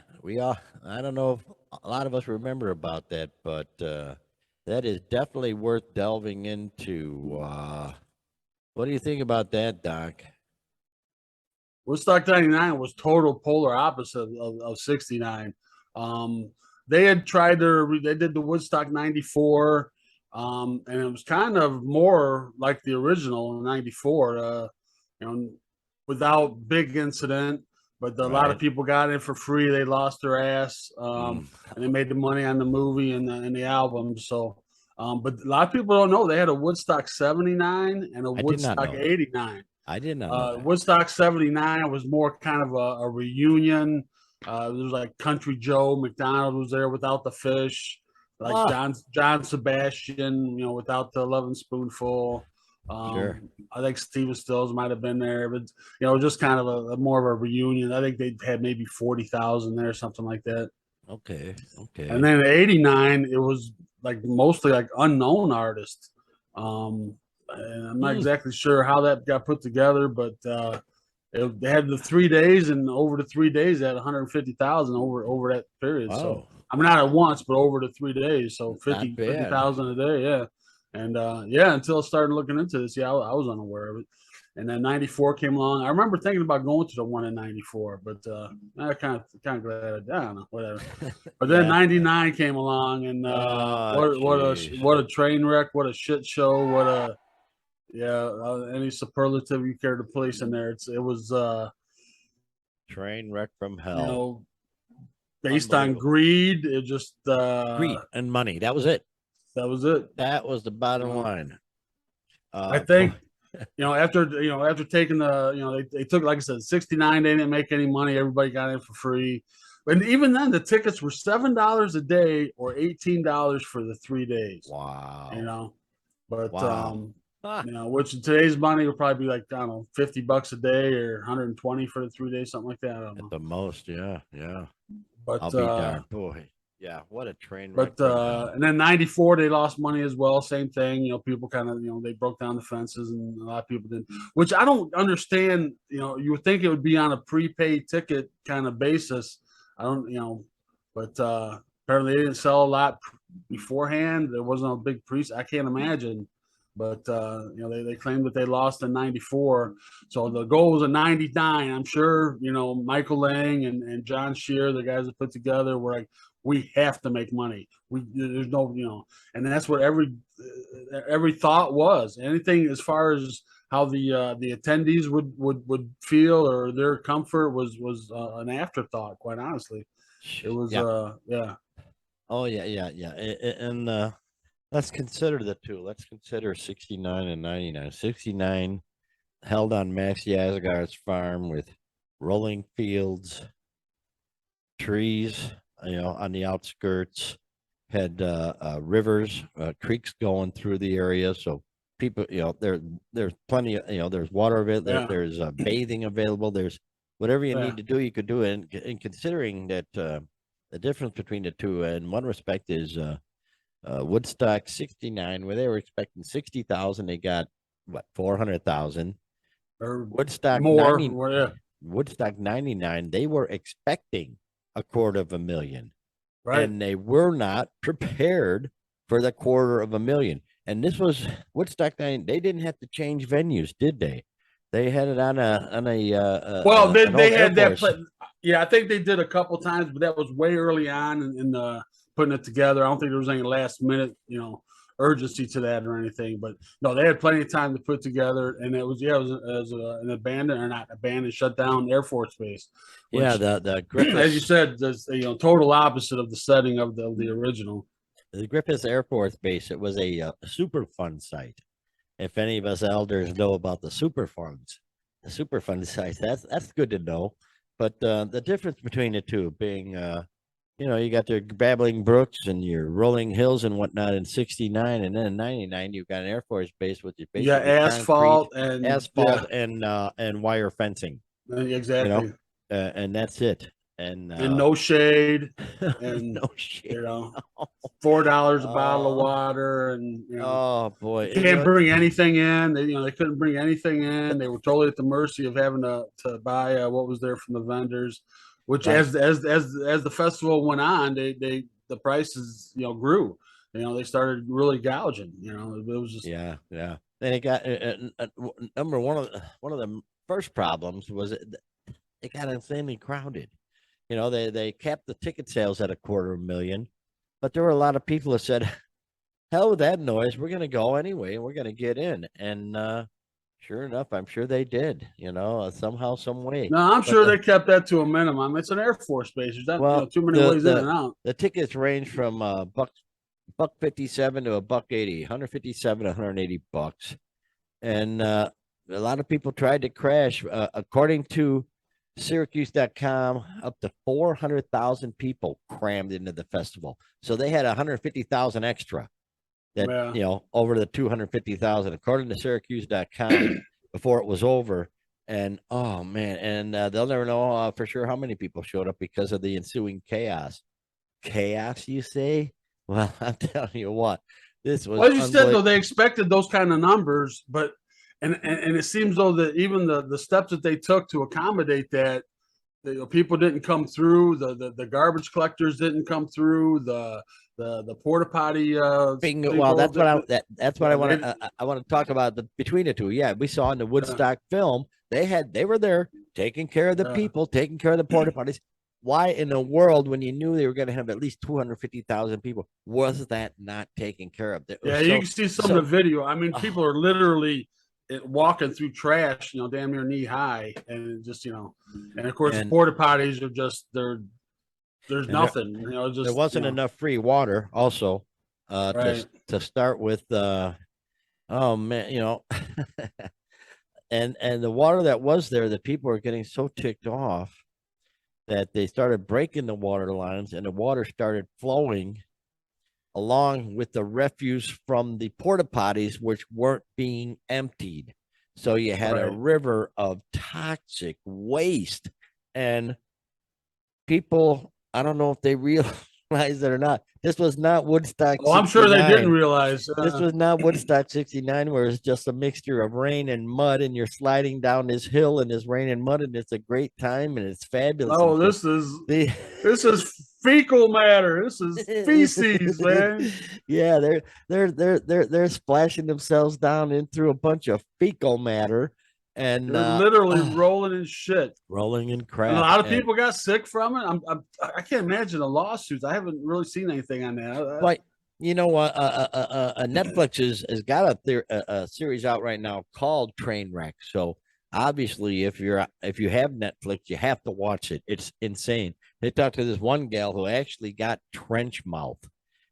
Speaker 1: I don't know if a lot of us remember about that, but that is definitely worth delving into. What do you think about that, Doc?
Speaker 2: Woodstock 99 was total polar opposite of 69. Um, they had they did the Woodstock 94, and it was kind of more like the original 94, you know, without big incident. But a lot of
Speaker 1: Right.
Speaker 2: people got in for free. They lost their ass,
Speaker 1: Mm,
Speaker 2: and they made the money on the movie and the album. So, but a lot of people don't know they had a Woodstock 79 and a
Speaker 1: I did not
Speaker 2: Woodstock
Speaker 1: know that.
Speaker 2: 89.
Speaker 1: I did not know that.
Speaker 2: Woodstock 79 was more kind of a reunion. There was like Country Joe McDonald was there without the fish, like
Speaker 1: Ah,
Speaker 2: John Sebastian, without the loving spoonful.
Speaker 1: sure.
Speaker 2: I think Steven Stills might have been there, but just kind of a more of a reunion. I think they had maybe 40,000 there, something like that.
Speaker 1: Okay.
Speaker 2: And
Speaker 1: Okay.
Speaker 2: then in '89, it was like mostly like unknown artists. Um, and I'm not
Speaker 1: Hmm.
Speaker 2: exactly sure how that got put together, but they had the 3 days, and over the 3 days, they had 150,000 over that period. So
Speaker 1: Wow.
Speaker 2: I mean, not at once, but over the 3 days, so
Speaker 1: Not
Speaker 2: fifty
Speaker 1: bad.
Speaker 2: thousand a day, yeah. And yeah, until I started looking into this, yeah, I was unaware of it. And then '94 came along. I remember thinking about going to the one in '94, but I kind of glad I don't know, whatever. But then
Speaker 1: Yeah.
Speaker 2: '99 came along, and
Speaker 1: Oh, jeez.
Speaker 2: what a train wreck, what a shit show, what a yeah, any superlative you care to place in there. It was
Speaker 1: Train wreck from
Speaker 2: you
Speaker 1: hell.
Speaker 2: know based on
Speaker 1: Unbelievable.
Speaker 2: greed. It just
Speaker 1: Greed and money. That was it.
Speaker 2: that was it.
Speaker 1: That was the
Speaker 2: You
Speaker 1: bottom
Speaker 2: know,
Speaker 1: line.
Speaker 2: I
Speaker 1: Boy,
Speaker 2: think after taking they took, like I said, 69. They didn't make any money. Everybody got in for free. And even then, the tickets were $7 a day or $18 for the 3 days. You
Speaker 1: wow.
Speaker 2: know, but
Speaker 1: Wow. Ah,
Speaker 2: which in today's money would probably be like, I don't know, $50 a day or 120 for the 3 days, something like that. I don't
Speaker 1: at
Speaker 2: know.
Speaker 1: the most, yeah, yeah. I'll
Speaker 2: But
Speaker 1: be darned. Boy, yeah, what a train wreck
Speaker 2: but
Speaker 1: from hell.
Speaker 2: and then '94 they lost money as well. Same thing. People kind of they broke down the fences, and a lot of people didn't. Which I don't understand. You would think it would be on a prepaid ticket kind of basis. I don't. But apparently they didn't sell a lot beforehand. There wasn't a big pre. I can't imagine. But they claimed that they lost in '94. So the goal was a '99. I'm sure Michael Lang and John Shear, the guys that put together, were like, we have to make money. There's no, and that's what every thought was. Anything as far as how the attendees would feel or their comfort was an afterthought. Quite honestly, it was
Speaker 1: Yeah.
Speaker 2: yeah.
Speaker 1: Oh, yeah, yeah, yeah. And let's consider the two. Let's consider 69 and 99. 69 held on Max Yazgar's farm with rolling fields, trees, on the outskirts, had rivers, creeks going through the area. So people, there's plenty of, there's water available,
Speaker 2: Yeah,
Speaker 1: there's bathing available, there's whatever you
Speaker 2: yeah.
Speaker 1: need to do, you could do it. And considering that the difference between the two, in one respect, is Woodstock 69, where they were expecting 60,000, they got what, 400,000.
Speaker 2: Or
Speaker 1: Woodstock
Speaker 2: more.
Speaker 1: 90,
Speaker 2: Yeah,
Speaker 1: Woodstock 99, they were expecting 250,000,
Speaker 2: right.
Speaker 1: and they were not prepared for the 250,000. And this was Woodstock 9. They didn't have to change venues, did they? They had it on
Speaker 2: Well,
Speaker 1: an old
Speaker 2: they
Speaker 1: Air
Speaker 2: had that.
Speaker 1: Force.
Speaker 2: Yeah, I think they did a couple times, but that was way early on in putting it together. I don't think there was any last minute, urgency to that or anything. But no, they had plenty of time to put together, and it was an abandoned, or not abandoned, shut down Air Force base,
Speaker 1: Yeah,
Speaker 2: which,
Speaker 1: the
Speaker 2: as you
Speaker 1: Griffiths,
Speaker 2: said, is total opposite of the setting of the original.
Speaker 1: Air Force Base. It was a super fun site. if any of us elders know about the Superfund sites, that's good to know. But the difference between the two being, you got your Babbling Brooks and your Rolling Hills and whatnot in '69, and then in '99 you've got an Air Force base with your
Speaker 2: Yeah,
Speaker 1: basically
Speaker 2: asphalt
Speaker 1: concrete,
Speaker 2: and
Speaker 1: asphalt,
Speaker 2: yeah,
Speaker 1: and wire fencing.
Speaker 2: exactly.
Speaker 1: And that's it. And
Speaker 2: And no shade, and
Speaker 1: no shit.
Speaker 2: $4 a bottle of
Speaker 1: Oh,
Speaker 2: water, and
Speaker 1: oh boy,
Speaker 2: you can't bring anything in. They couldn't bring anything in. They were totally at the mercy of having to buy what was there from the vendors. Which
Speaker 1: right.
Speaker 2: as the festival went on, the prices grew. They started really gouging. It was just
Speaker 1: Yeah, yeah. Then it got number one of the first problems was it got insanely crowded. They capped the ticket sales at 250,000, but there were a lot of people that said, "Hell with that noise, we're going to go anyway, and we're going to get in." And sure enough, I'm sure they did. Somehow, some way.
Speaker 2: no. I'm
Speaker 1: But
Speaker 2: sure they kept that to a minimum. It's an Air Force base. There's not
Speaker 1: well,
Speaker 2: too many
Speaker 1: the
Speaker 2: ways in and
Speaker 1: the
Speaker 2: out.
Speaker 1: the tickets range from buck 57 to a buck 80, 157, 180 bucks. And a lot of people tried to crash. According to Syracuse.com, up to 400,000 people crammed into the festival. So they had 150,000 extra that,
Speaker 2: Yeah.
Speaker 1: over the 250,000, according to Syracuse.com, before it was over. And oh man, and they'll never know for sure how many people showed up because of the ensuing chaos. Chaos, you say? Well, I'm telling you what, this was
Speaker 2: Well, as you said, though,
Speaker 1: unbelievable.
Speaker 2: they expected those kind of numbers, but and it seems though that even the steps that they took to accommodate that, people didn't come through. The garbage collectors didn't come through. The porta potty
Speaker 1: Bingo. Well,
Speaker 2: people.
Speaker 1: That's what I want to talk about between the two. Yeah, we saw in the Woodstock film they were there taking care of the people, taking care of the porta potties. Why in the world, when you knew they were going to have at least 250,000 people, was that not taken care of?
Speaker 2: Yeah, you can see some of the video. I mean, people are literally walking through trash, damn near knee high, and just and of course the porta potties are just there's nothing, just
Speaker 1: there wasn't enough free water also
Speaker 2: right.
Speaker 1: to start with. Oh man, and the water that was there, the people were getting so ticked off that they started breaking the water lines, and the water started flowing along with the refuse from the porta potties, which weren't being emptied. So you had a river of toxic waste, and people, I don't know if they realize it or not. This was not Woodstock.
Speaker 2: Well, I'm sure they didn't realize.
Speaker 1: This was not Woodstock '69, where it's just a mixture of rain and mud, and you're sliding down this hill in this rain and mud, and it's a great time and it's fabulous.
Speaker 2: Oh, this is fecal matter. This is feces, man.
Speaker 1: Yeah, they're splashing themselves down in through a bunch of fecal matter, and
Speaker 2: they're literally rolling in shit,
Speaker 1: rolling in crap.
Speaker 2: And a lot of people got sick from it. I can't imagine the lawsuits. I haven't really seen anything on that.
Speaker 1: But you know what? Netflix has got a series out right now called Trainwreck. So obviously, if you have Netflix, you have to watch it. It's insane. They talked to this one gal who actually got trench mouth,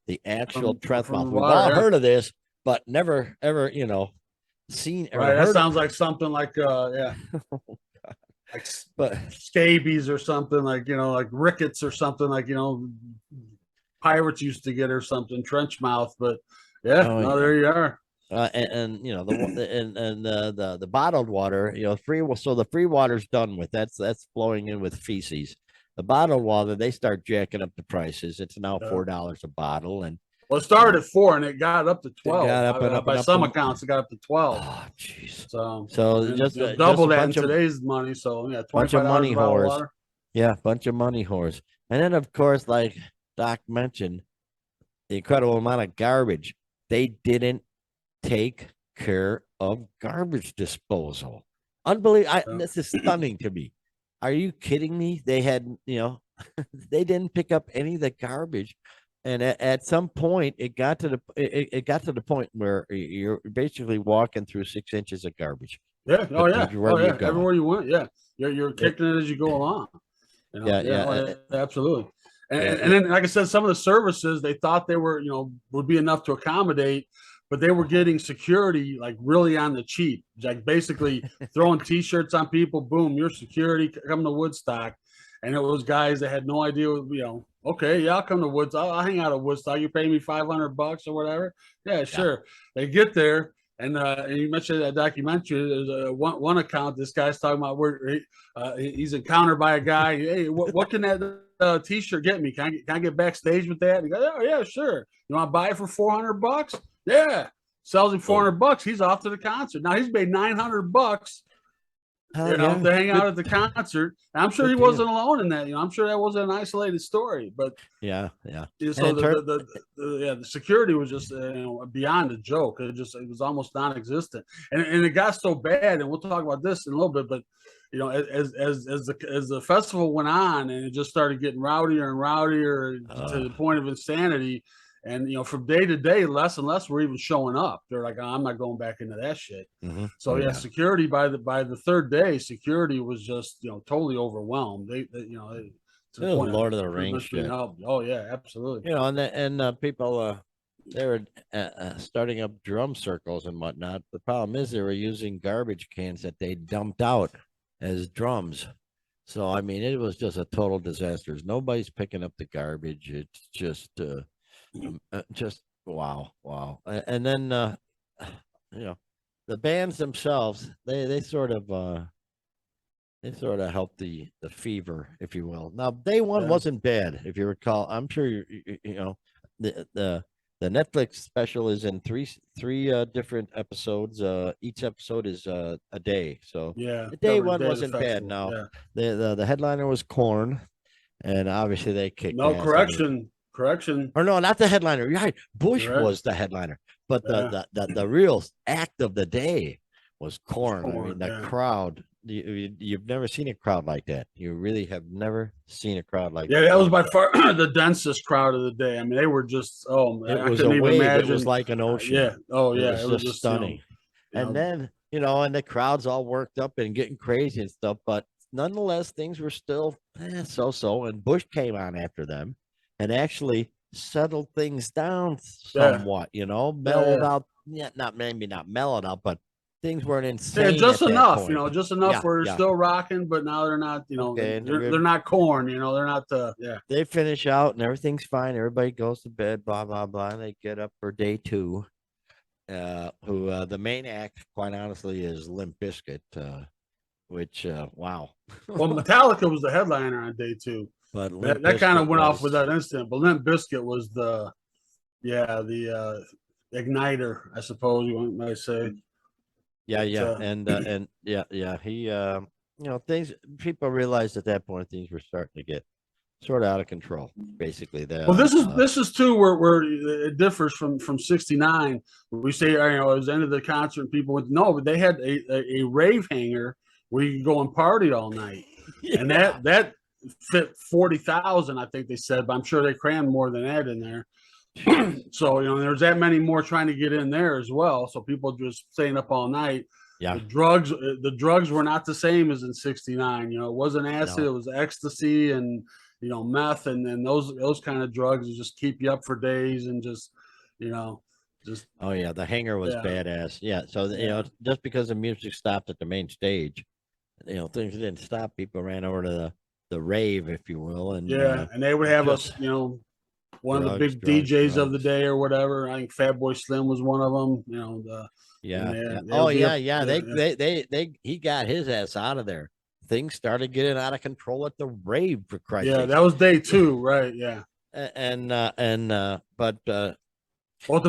Speaker 1: the actual trench mouth. We've all heard of this, but never ever seen.
Speaker 2: Right, that sounds like something like yeah. Like scabies or something, like like rickets or something, like pirates used to get or something, trench mouth. But yeah, there you are.
Speaker 1: And the bottled water, so the free water's done with. That's flowing in with feces. The bottled water, they start jacking up the prices. It's now $4 a bottle, and
Speaker 2: well, it started at 4 and it got up to 12. By some accounts, it got up to 12.
Speaker 1: Oh, jeez.
Speaker 2: So just double that in today's money. So yeah,
Speaker 1: bunch of money whores. Yeah, bunch of money whores. And then of course, like Doc mentioned, the incredible amount of garbage. They didn't take care of garbage disposal. Unbelievable. This is stunning to me. Are you kidding me? They had, they didn't pick up any of the garbage. And at some point, it got to the point where you're basically walking through 6 inches of garbage.
Speaker 2: Yeah. Oh yeah. Everywhere you went. Yeah. You're kicking it as you go along. Yeah. Absolutely. And then, like I said, some of the services they thought they were, would be enough to accommodate, but they were getting security like really on the cheap, like basically throwing T-shirts on people. Boom, your security, come to Woodstock. And it was guys that had no idea, okay, yeah, I'll come to Woodstock. I'll hang out at Woodstock. You pay me $500 or whatever. Yeah, sure. They get there, and you mentioned that documentary. There's one account. This guy's talking about where he's encountered by a guy. Hey, what can that T-shirt get me? Can I get backstage with that? And he goes, oh yeah, sure. You want to buy it for $400? Yeah. Sells him $400. He's off to the concert. Now he's made $900. To hang out at the concert. And I'm sure he wasn't alone in that. I'm sure that wasn't an isolated story, but
Speaker 1: yeah.
Speaker 2: So the security was just beyond a joke. It was almost non-existent, and it got so bad. And we'll talk about this in a little bit, but as the festival went on, and it just started getting rowdier and rowdier to the point of insanity. And from day to day, less and less were even showing up. They're like, oh, I'm not going back into that shit.
Speaker 1: Mm-hmm.
Speaker 2: So security by the third day, security was just totally overwhelmed. They
Speaker 1: Lord of the Rings shit.
Speaker 2: Oh yeah, absolutely.
Speaker 1: And people they were starting up drum circles and whatnot. The problem is they were using garbage cans that they dumped out as drums. So I mean, it was just a total disaster. Nobody's picking up the garbage. It's just wow. And then the bands themselves, they sort of helped the fever, if you will. Now day one wasn't bad, if you recall. I'm sure the Netflix special is in three different episodes. Each episode is a day. So the day one wasn't bad. Now the headliner was Korn, and obviously they kicked
Speaker 2: Correction.
Speaker 1: Or no, not the headliner. Right. Bush was the headliner, but the real act of the day was Korn. I mean, the crowd. You've never seen a crowd like that. You really have never seen a crowd like that.
Speaker 2: Yeah, that was by far the densest crowd of the day. I mean, they were just
Speaker 1: it was a wave. It was like an ocean.
Speaker 2: Yeah. Oh yeah,
Speaker 1: it was just stunning. And then and the crowd's all worked up and getting crazy and stuff, but nonetheless, things were still so. And Bush came on after them. And actually settled things down somewhat, mellowed out. Yeah, not mellowed out, but things weren't insane.
Speaker 2: Yeah, just enough, just enough where they're still rocking, but now they're not, they're not Korn, they're not
Speaker 1: They finish out and everything's fine. Everybody goes to bed, blah, blah, blah. And they get up for day two. Who the main act, quite honestly, is Limp Bizkit, which wow.
Speaker 2: Well, Metallica was the headliner on day two. But that kind of went off with that incident. But Limp Bizkit was the igniter, I suppose you might say.
Speaker 1: Yeah. He things, people realized at that point things were starting to get sort of out of control, basically.
Speaker 2: This is too where it differs from 69. We say it was the end of the concert and people went, no, but they had a rave hangar where you could go and party all night. And that fit 40,000, I think they said, but I'm sure they crammed more than that in there. So there's that many more trying to get in there as well. So people just staying up all night.
Speaker 1: Yeah,
Speaker 2: the drugs were not the same as in 69. It wasn't acid, It was ecstasy and meth and those kind of drugs that just keep you up for days and just
Speaker 1: oh yeah, the hangar was badass. Yeah, so just because the music stopped at the main stage, things didn't stop. People ran over to the rave, if you will, and
Speaker 2: and they would have us, one of the big DJs of the day or whatever. I think Fatboy Slim was one of them.
Speaker 1: He got his ass out of there. Things started getting out of control at the rave, for Christ's sake.
Speaker 2: Yeah, that was day two, right? Yeah,
Speaker 1: but
Speaker 2: to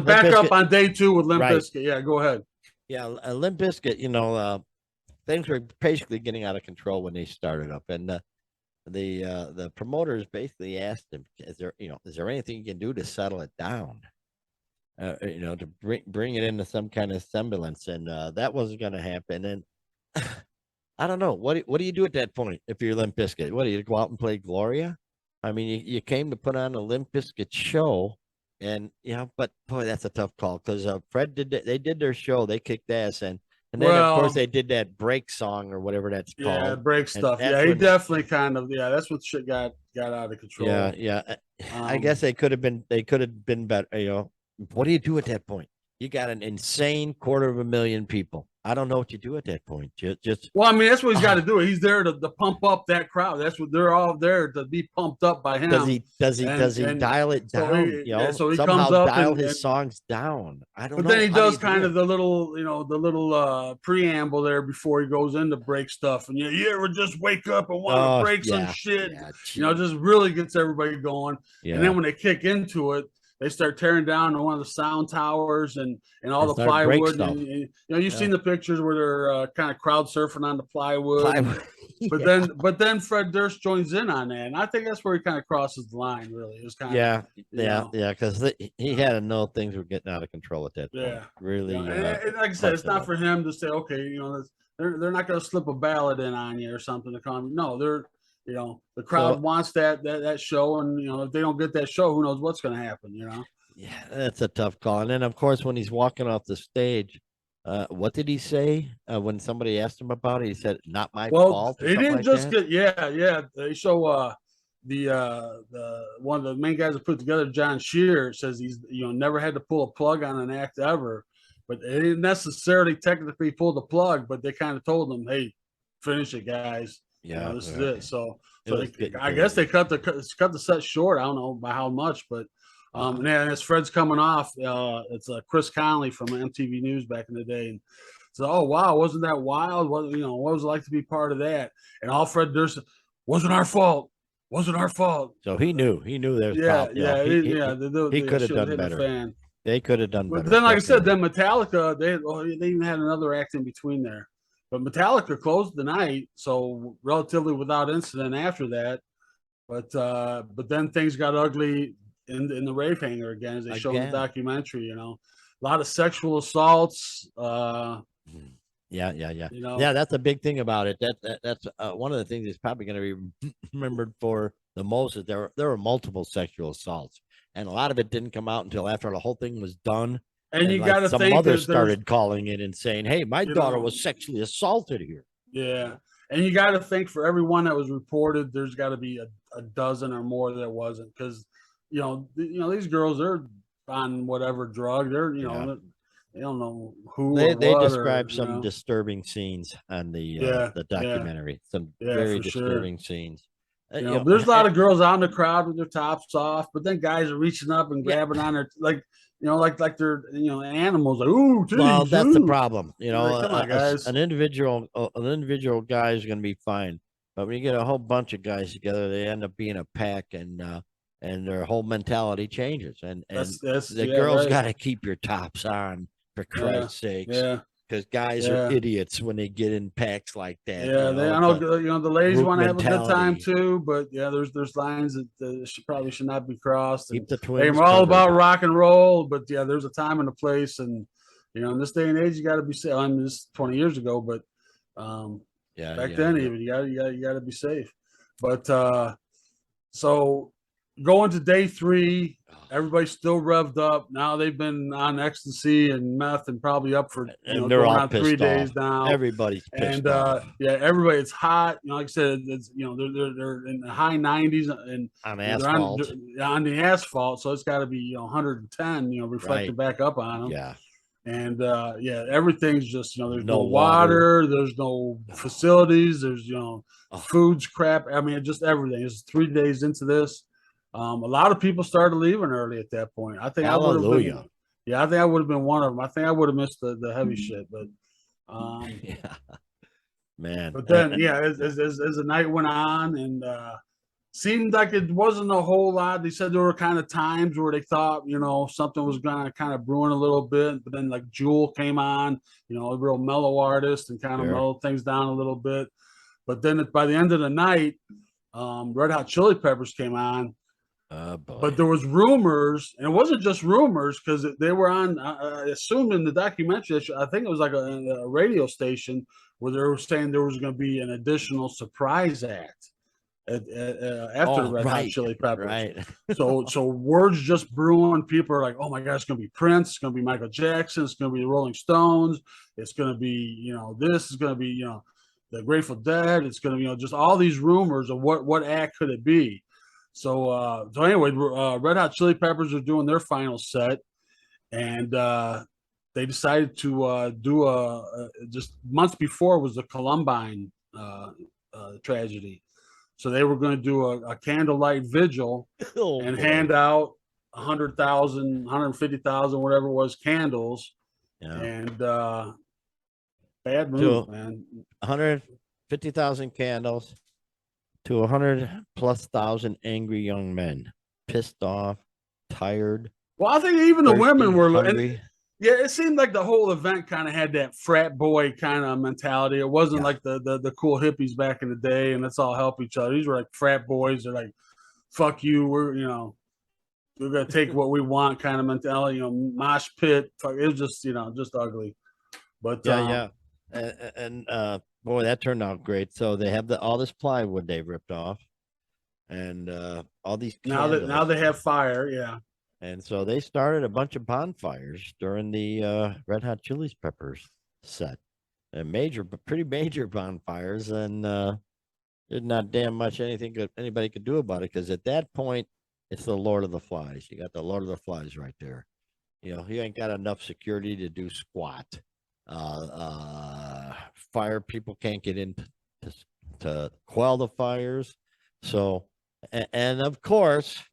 Speaker 2: back up on day two with Limp Bizkit, yeah, go ahead.
Speaker 1: Yeah, Limp Bizkit, things were basically getting out of control when they started up, and the promoters basically asked him, is there anything you can do to settle it down, to bring it into some kind of semblance? And that wasn't going to happen. And I don't know, what do you do at that point if you're Limp Bizkit? What do you go out and play Gloria? I mean, you came to put on a Limp Bizkit show, and but boy, that's a tough call, because Fred did their show, they kicked ass, and then of course they did that break song or whatever that's called.
Speaker 2: Yeah, break stuff. Yeah, he definitely that's what shit got out of control.
Speaker 1: Yeah. I guess they could have been better. What do you do at that point? You got an insane 250,000 people. I don't know what you do at that point. Just
Speaker 2: Well, I mean, that's what he's got to do. He's there to pump up that crowd. That's what they're all there to be pumped up by him.
Speaker 1: does he dial it
Speaker 2: so
Speaker 1: down?
Speaker 2: so he
Speaker 1: Somehow
Speaker 2: comes up
Speaker 1: dial his songs down. I don't
Speaker 2: but
Speaker 1: know.
Speaker 2: then he
Speaker 1: How do
Speaker 2: does
Speaker 1: you do
Speaker 2: kind
Speaker 1: it?
Speaker 2: of the little preamble there before he goes into break stuff. And you ever just wake up and want to break some shit? Just really gets everybody going.
Speaker 1: Yeah.
Speaker 2: And then when they kick into it, they start tearing down one of the sound towers and all the plywood. And, you've seen the pictures where they're kind of crowd surfing on the plywood. But then Fred Durst joins in on that, and I think that's where he kind of crosses the line. Really, it was kind of
Speaker 1: because he had to know things were getting out of control at that point.
Speaker 2: Yeah,
Speaker 1: really.
Speaker 2: And like I said, it's not for him to say, okay, they're not going to slip a ballad in on you or something to come. No, they're the crowd wants that show, and if they don't get that show, who knows what's going to happen.
Speaker 1: Yeah, that's a tough call. And then of course when he's walking off the stage, what did he say when somebody asked him about it? He said, "Not my fault."
Speaker 2: He didn't just get They show the one of the main guys that put together, John Shear, says he's never had to pull a plug on an act ever, but they didn't necessarily technically pull the plug, but they kind of told him, "Hey, finish it, guys. This is it." So I guess they cut the set short. I don't know by how much, but and then as Fred's coming off, it's Chris Conley from MTV News back in the day, and so, oh wow, wasn't that wild? What was it like to be part of that? And all Fred Durst, wasn't our fault.
Speaker 1: So he knew there's he could have done better. They could have done better.
Speaker 2: But then, like I said, then Metallica, they even had another act in between there. But Metallica closed the night, so relatively without incident after that. But then things got ugly in the rave hangar again, as they show in the documentary. A lot of sexual assaults.
Speaker 1: Yeah. That's a big thing about it. That's one of the things that's probably going to be remembered for the most. Is there were multiple sexual assaults, and a lot of it didn't come out until after the whole thing was done.
Speaker 2: And you got to think
Speaker 1: some mothers started calling in and saying, "Hey, my daughter was sexually assaulted here."
Speaker 2: Yeah, and you got to think for everyone that was reported, there's got to be a dozen or more that wasn't, because these girls, they're on whatever drug they're they don't know who
Speaker 1: they described some disturbing scenes on the documentary. Some very disturbing scenes.
Speaker 2: There's a lot of girls out in the crowd with their tops off, but then guys are reaching up and grabbing on their like they're animals. Like, ooh, geez,
Speaker 1: well, that's the problem.
Speaker 2: come on, guys.
Speaker 1: An individual guy is going to be fine, but when you get a whole bunch of guys together, they end up being a pack, and their whole mentality changes. And the girls got to keep your tops on, for Christ's sakes.
Speaker 2: Yeah.
Speaker 1: Because guys are idiots when they get in packs like that.
Speaker 2: Yeah, I know. The ladies want to have a good time too, but there's lines that probably should not be crossed.
Speaker 1: Keep the twins.
Speaker 2: We're all about rock and roll, but there's a time and a place, and in this day and age, you got to be safe. I mean, this is 20 years ago, but back then even you got to be safe. But so going to day 3. Everybody's still revved up. Now they've been on ecstasy and meth and probably up for
Speaker 1: they're all on
Speaker 2: 3 days now.
Speaker 1: Everybody's pissed off.
Speaker 2: Everybody. It's hot. Like I said, it's they're in the high 90s and
Speaker 1: on asphalt.
Speaker 2: On the asphalt, so it's got to be 110. Reflecting back up on them.
Speaker 1: Yeah.
Speaker 2: And everything's just there's no water, there's no facilities, there's food's crap. I mean, just everything. It's 3 days into this. A lot of people started leaving early at that point. I think I would have been. Yeah, I think I would have been one of them. I think I would have missed the heavy shit, but
Speaker 1: man.
Speaker 2: But then as the night went on, and seemed like it wasn't a whole lot. They said there were kind of times where they thought something was gonna kind of brewing a little bit, but then like Jewel came on, a real mellow artist, and kind of mellowed things down a little bit. But then by the end of the night, Red Hot Chili Peppers came on. But there was rumors, and it wasn't just rumors, because they were on. I assumed in the documentary, I think it was like a radio station where they were saying there was going to be an additional surprise act after the Red Hot Chili Peppers.
Speaker 1: Right.
Speaker 2: so words just brewing. People are like, "Oh my God, it's going to be Prince. It's going to be Michael Jackson. It's going to be the Rolling Stones. It's going to be this is going to be the Grateful Dead. It's going to be just all these rumors of what act could it be." So anyway, Red Hot Chili Peppers are doing their final set, and they decided to do just months before was the Columbine tragedy. So they were going to do a candlelight vigil and hand out 100,000, 150,000, whatever it was, candles.
Speaker 1: Yeah.
Speaker 2: And bad move, man.
Speaker 1: 150,000 candles to 100,000+ angry young men, pissed off, tired.
Speaker 2: Well, I think even the women were
Speaker 1: hungry.
Speaker 2: Yeah, it seemed like the whole event kind of had that frat boy kind of mentality. It wasn't like the cool hippies back in the day, and let's all help each other. These were like frat boys. They're like, "Fuck you, we're gonna take what we want," kind of mentality. Mosh pit. It was just just ugly. But
Speaker 1: and boy, that turned out great. So they have all this plywood they ripped off, and all these candles.
Speaker 2: now they have fire. Yeah.
Speaker 1: And so they started a bunch of bonfires during the Red Hot Chili Peppers set, pretty major bonfires, and there's not damn much anybody could do about it, because at that point it's the Lord of the Flies. You got the Lord of the Flies right there. You ain't got enough security to do squat. Fire people can't get in to quell the fires. So, and of course,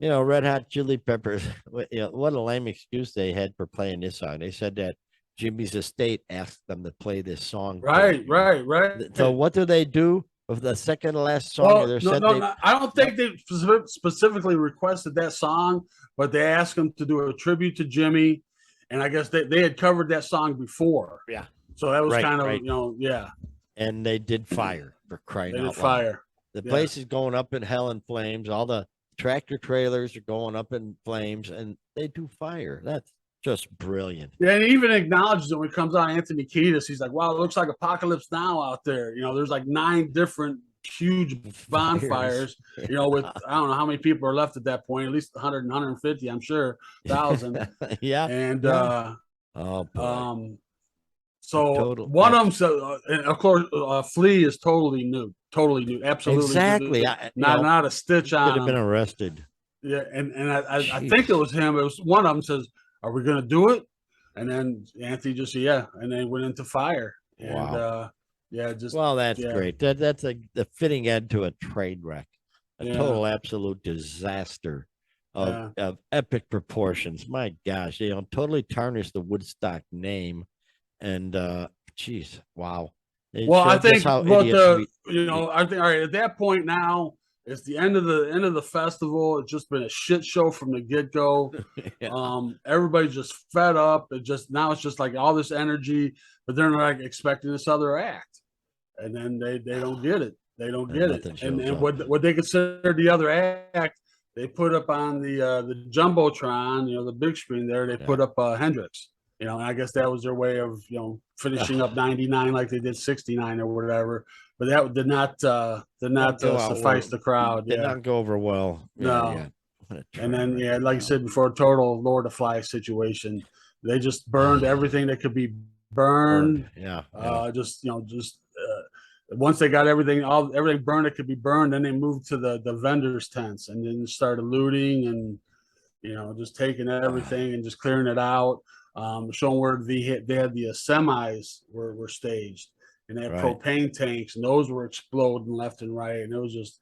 Speaker 1: Red Hot Chili Peppers, what a lame excuse they had for playing this song. They said that Jimmy's estate asked them to play this song.
Speaker 2: Right.
Speaker 1: So what do they do with the second to last song?
Speaker 2: No, I don't think they specifically requested that song, but they asked them to do a tribute to Jimmy, and I guess they had covered that song before.
Speaker 1: Yeah.
Speaker 2: So that was kind of, yeah.
Speaker 1: And they did Fire, for crying out loud.
Speaker 2: Fire.
Speaker 1: The place is going up in hell in flames. All the tractor trailers are going up in flames, and they do Fire. That's just brilliant.
Speaker 2: Yeah, and he even acknowledges it when it comes out. Anthony Kiedis, he's like, "Wow, it looks like Apocalypse Now out there." There's like 9 different huge bonfires. With I don't know how many people are left at that point. At least 100, 150, I'm sure, 1,000.
Speaker 1: Yeah.
Speaker 2: And
Speaker 1: oh boy.
Speaker 2: So one of them, of course, Flea is totally new, absolutely
Speaker 1: exactly.
Speaker 2: Not a stitch on.
Speaker 1: Could have been arrested.
Speaker 2: Yeah, and I think it was him. It was one of them says, "Are we going to do it?" And then Anthony just said, "Yeah," and then went into Fire. And
Speaker 1: wow.
Speaker 2: That's
Speaker 1: great. That's the fitting end to a train wreck, a total absolute disaster of epic proportions. My gosh, they totally tarnished the Woodstock name. And geez, wow.
Speaker 2: I think I think all right, at that point now it's the end of the festival. It's just been a shit show from the get-go. Everybody's just fed up. It's just like all this energy, but they're not expecting this other act. And then they don't get it. They don't get it. And what they consider the other act, they put up on the Jumbotron, the big screen there, they put up Hendrix. And I guess that was their way of, finishing up 99 like they did 69 or whatever. But that did not suffice the crowd.
Speaker 1: Did not go over well.
Speaker 2: No. And then, like I said before, total Lord of the Flies situation. They just burned everything that could be burned. Once they got everything burned that could be burned, then they moved to the vendors' tents and then started looting and, just taking everything and just clearing it out. Showing where they had the semis were staged, and they had propane tanks, and those were exploding left and right, and it was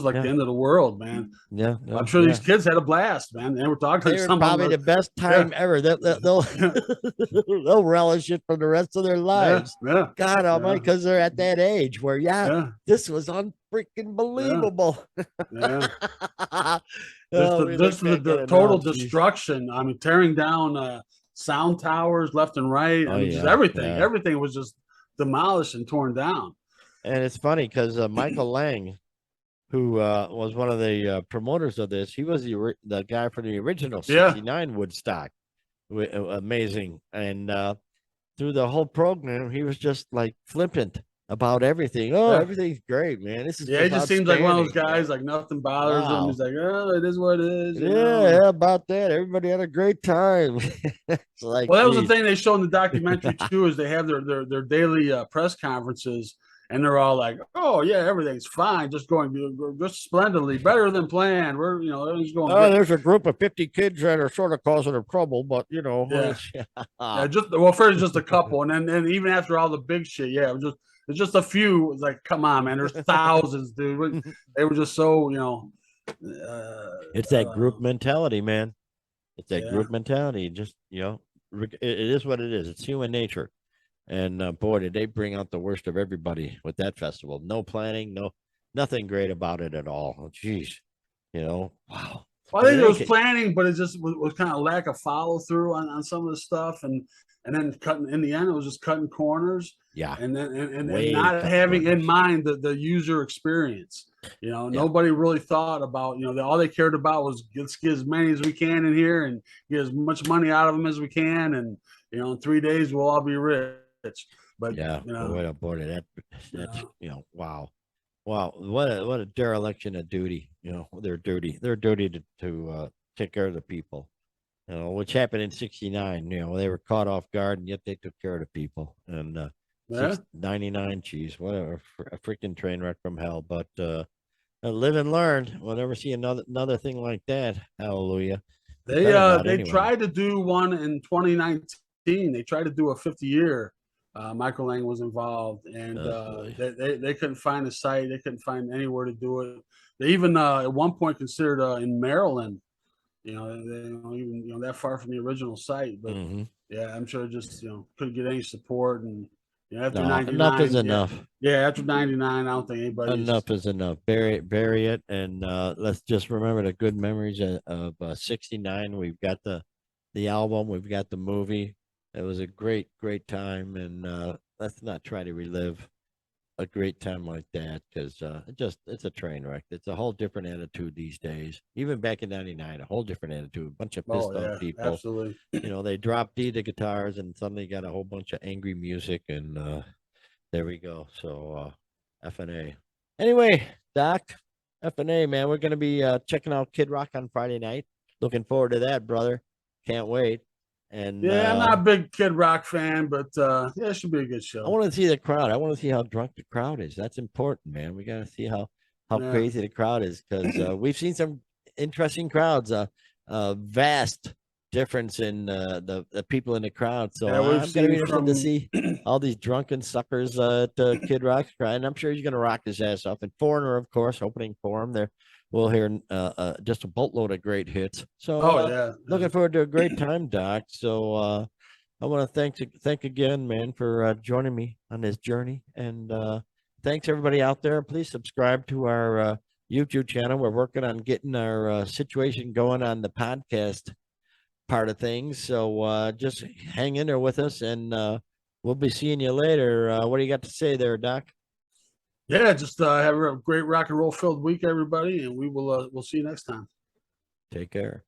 Speaker 2: like the end of the world, man.
Speaker 1: Yeah,
Speaker 2: I'm sure these kids had a blast, man. They were talking.
Speaker 1: They were probably the best time ever. They'll relish it for the rest of their lives. God Almighty, because they're at that age where this was unfreaking believable.
Speaker 2: Just the total destruction. I mean, tearing down sound towers left and right. Just everything. Everything was just demolished and torn down.
Speaker 1: And it's funny because Michael Lang, who was one of the promoters of this, he was the guy for the original 69 Woodstock. Amazing. And through the whole program, he was just like flippant about everything. Everything's great, man. This is
Speaker 2: he just seems like one of those guys, like nothing bothers him. He's like, it is what it is.
Speaker 1: Yeah, about that. Everybody had a great time. It's like,
Speaker 2: that was the thing they show in the documentary too, is they have their daily press conferences, and they're all like, "Oh yeah, everything's fine, just just splendidly, better than planned. We're everything's going
Speaker 1: Oh,
Speaker 2: great."
Speaker 1: there's a group of 50 kids that are sort of causing her trouble, but
Speaker 2: Yeah,
Speaker 1: yeah.
Speaker 2: yeah. Just well, first just a couple, and then even after all the big shit, yeah, it's just a few. It's like, come on, man, there's thousands, dude. They were just so
Speaker 1: It's that group mentality, man. It's that
Speaker 2: yeah.
Speaker 1: group mentality. Just it is what it is. It's human nature. And boy, did they bring out the worst of everybody with that festival. No planning, nothing great about it at all. Oh, geez, wow.
Speaker 2: Well, I
Speaker 1: But
Speaker 2: think
Speaker 1: it
Speaker 2: there
Speaker 1: ain't.
Speaker 2: was planning, but it just was kind of lack of follow through on some of the stuff, and then cutting in the end, it was just cutting corners,
Speaker 1: Yeah,
Speaker 2: and then and
Speaker 1: way
Speaker 2: not
Speaker 1: cutting
Speaker 2: having in
Speaker 1: corners.
Speaker 2: mind the user experience.
Speaker 1: Yeah,
Speaker 2: Nobody really thought about all they cared about was let's get as many as we can in here and get as much money out of them as we can, and in 3 days we'll all be rich. But
Speaker 1: yeah. Boy, oh boy, that's
Speaker 2: uh,
Speaker 1: wow. Wow, what a dereliction of duty. Their duty to take care of the people. Which happened in '69. They were caught off guard, and yet they took care of the people. And
Speaker 2: yeah,
Speaker 1: 99, geez, what a freaking train wreck from hell. But live and learn. We'll never see another thing like that. Hallelujah. We better not
Speaker 2: they
Speaker 1: anyway.
Speaker 2: tried to do one in 2019. They tried to do a 50-year. Michael Lang was involved, and
Speaker 1: Boy.
Speaker 2: they couldn't find a site. They couldn't find anywhere to do it. They even at one point considered in Maryland. They even that far from the original site. But
Speaker 1: Hmm.
Speaker 2: yeah, I'm sure just couldn't get any support. And after
Speaker 1: No, enough is
Speaker 2: 99,
Speaker 1: enough.
Speaker 2: yeah, after 99, I don't think anybody's.
Speaker 1: Enough is enough. Bury it, and let's just remember the good memories of '69. We've got the album, we've got the movie. It was a great time, and let's not try to relive a great time like that because it's a train wreck. It's a whole different attitude these days. Even back in '99, a whole different attitude. A bunch of
Speaker 2: Oh
Speaker 1: pissed off
Speaker 2: yeah,
Speaker 1: people.
Speaker 2: absolutely.
Speaker 1: They dropped D the guitars, and suddenly got a whole bunch of angry music, and there we go. So FNA. Anyway, Doc, FNA, man, we're gonna be checking out Kid Rock on Friday night. Looking forward to that, brother. Can't wait. And
Speaker 2: Yeah, I'm not a big Kid Rock fan, but yeah, it should be a good
Speaker 1: I
Speaker 2: show.
Speaker 1: want to see the crowd. I want to see how drunk the crowd is. That's important, man. We got to see how
Speaker 2: Yeah.
Speaker 1: crazy the crowd is because we've seen some interesting crowds. Vast difference in the people in the crowd. So
Speaker 2: Yeah, we've
Speaker 1: I'm gonna be
Speaker 2: seen
Speaker 1: interested to
Speaker 2: from
Speaker 1: see all these drunken suckers at Kid Rock's crowd, and I'm sure he's gonna rock his ass off. And Foreigner, of course, opening for him. There, we'll hear just a boatload of great hits. So
Speaker 2: oh yeah,
Speaker 1: looking forward to a great time, Doc. So I want to thank again, man, for joining me on this journey, and thanks everybody out there. Please subscribe to our YouTube channel. We're working on getting our situation going on the podcast part of things. So just hang in there with us, and we'll be seeing you later. What do you got to say there, Doc?
Speaker 2: yeah. Just have a great rock and roll filled week, everybody, and we'll see you next time.
Speaker 1: Take care.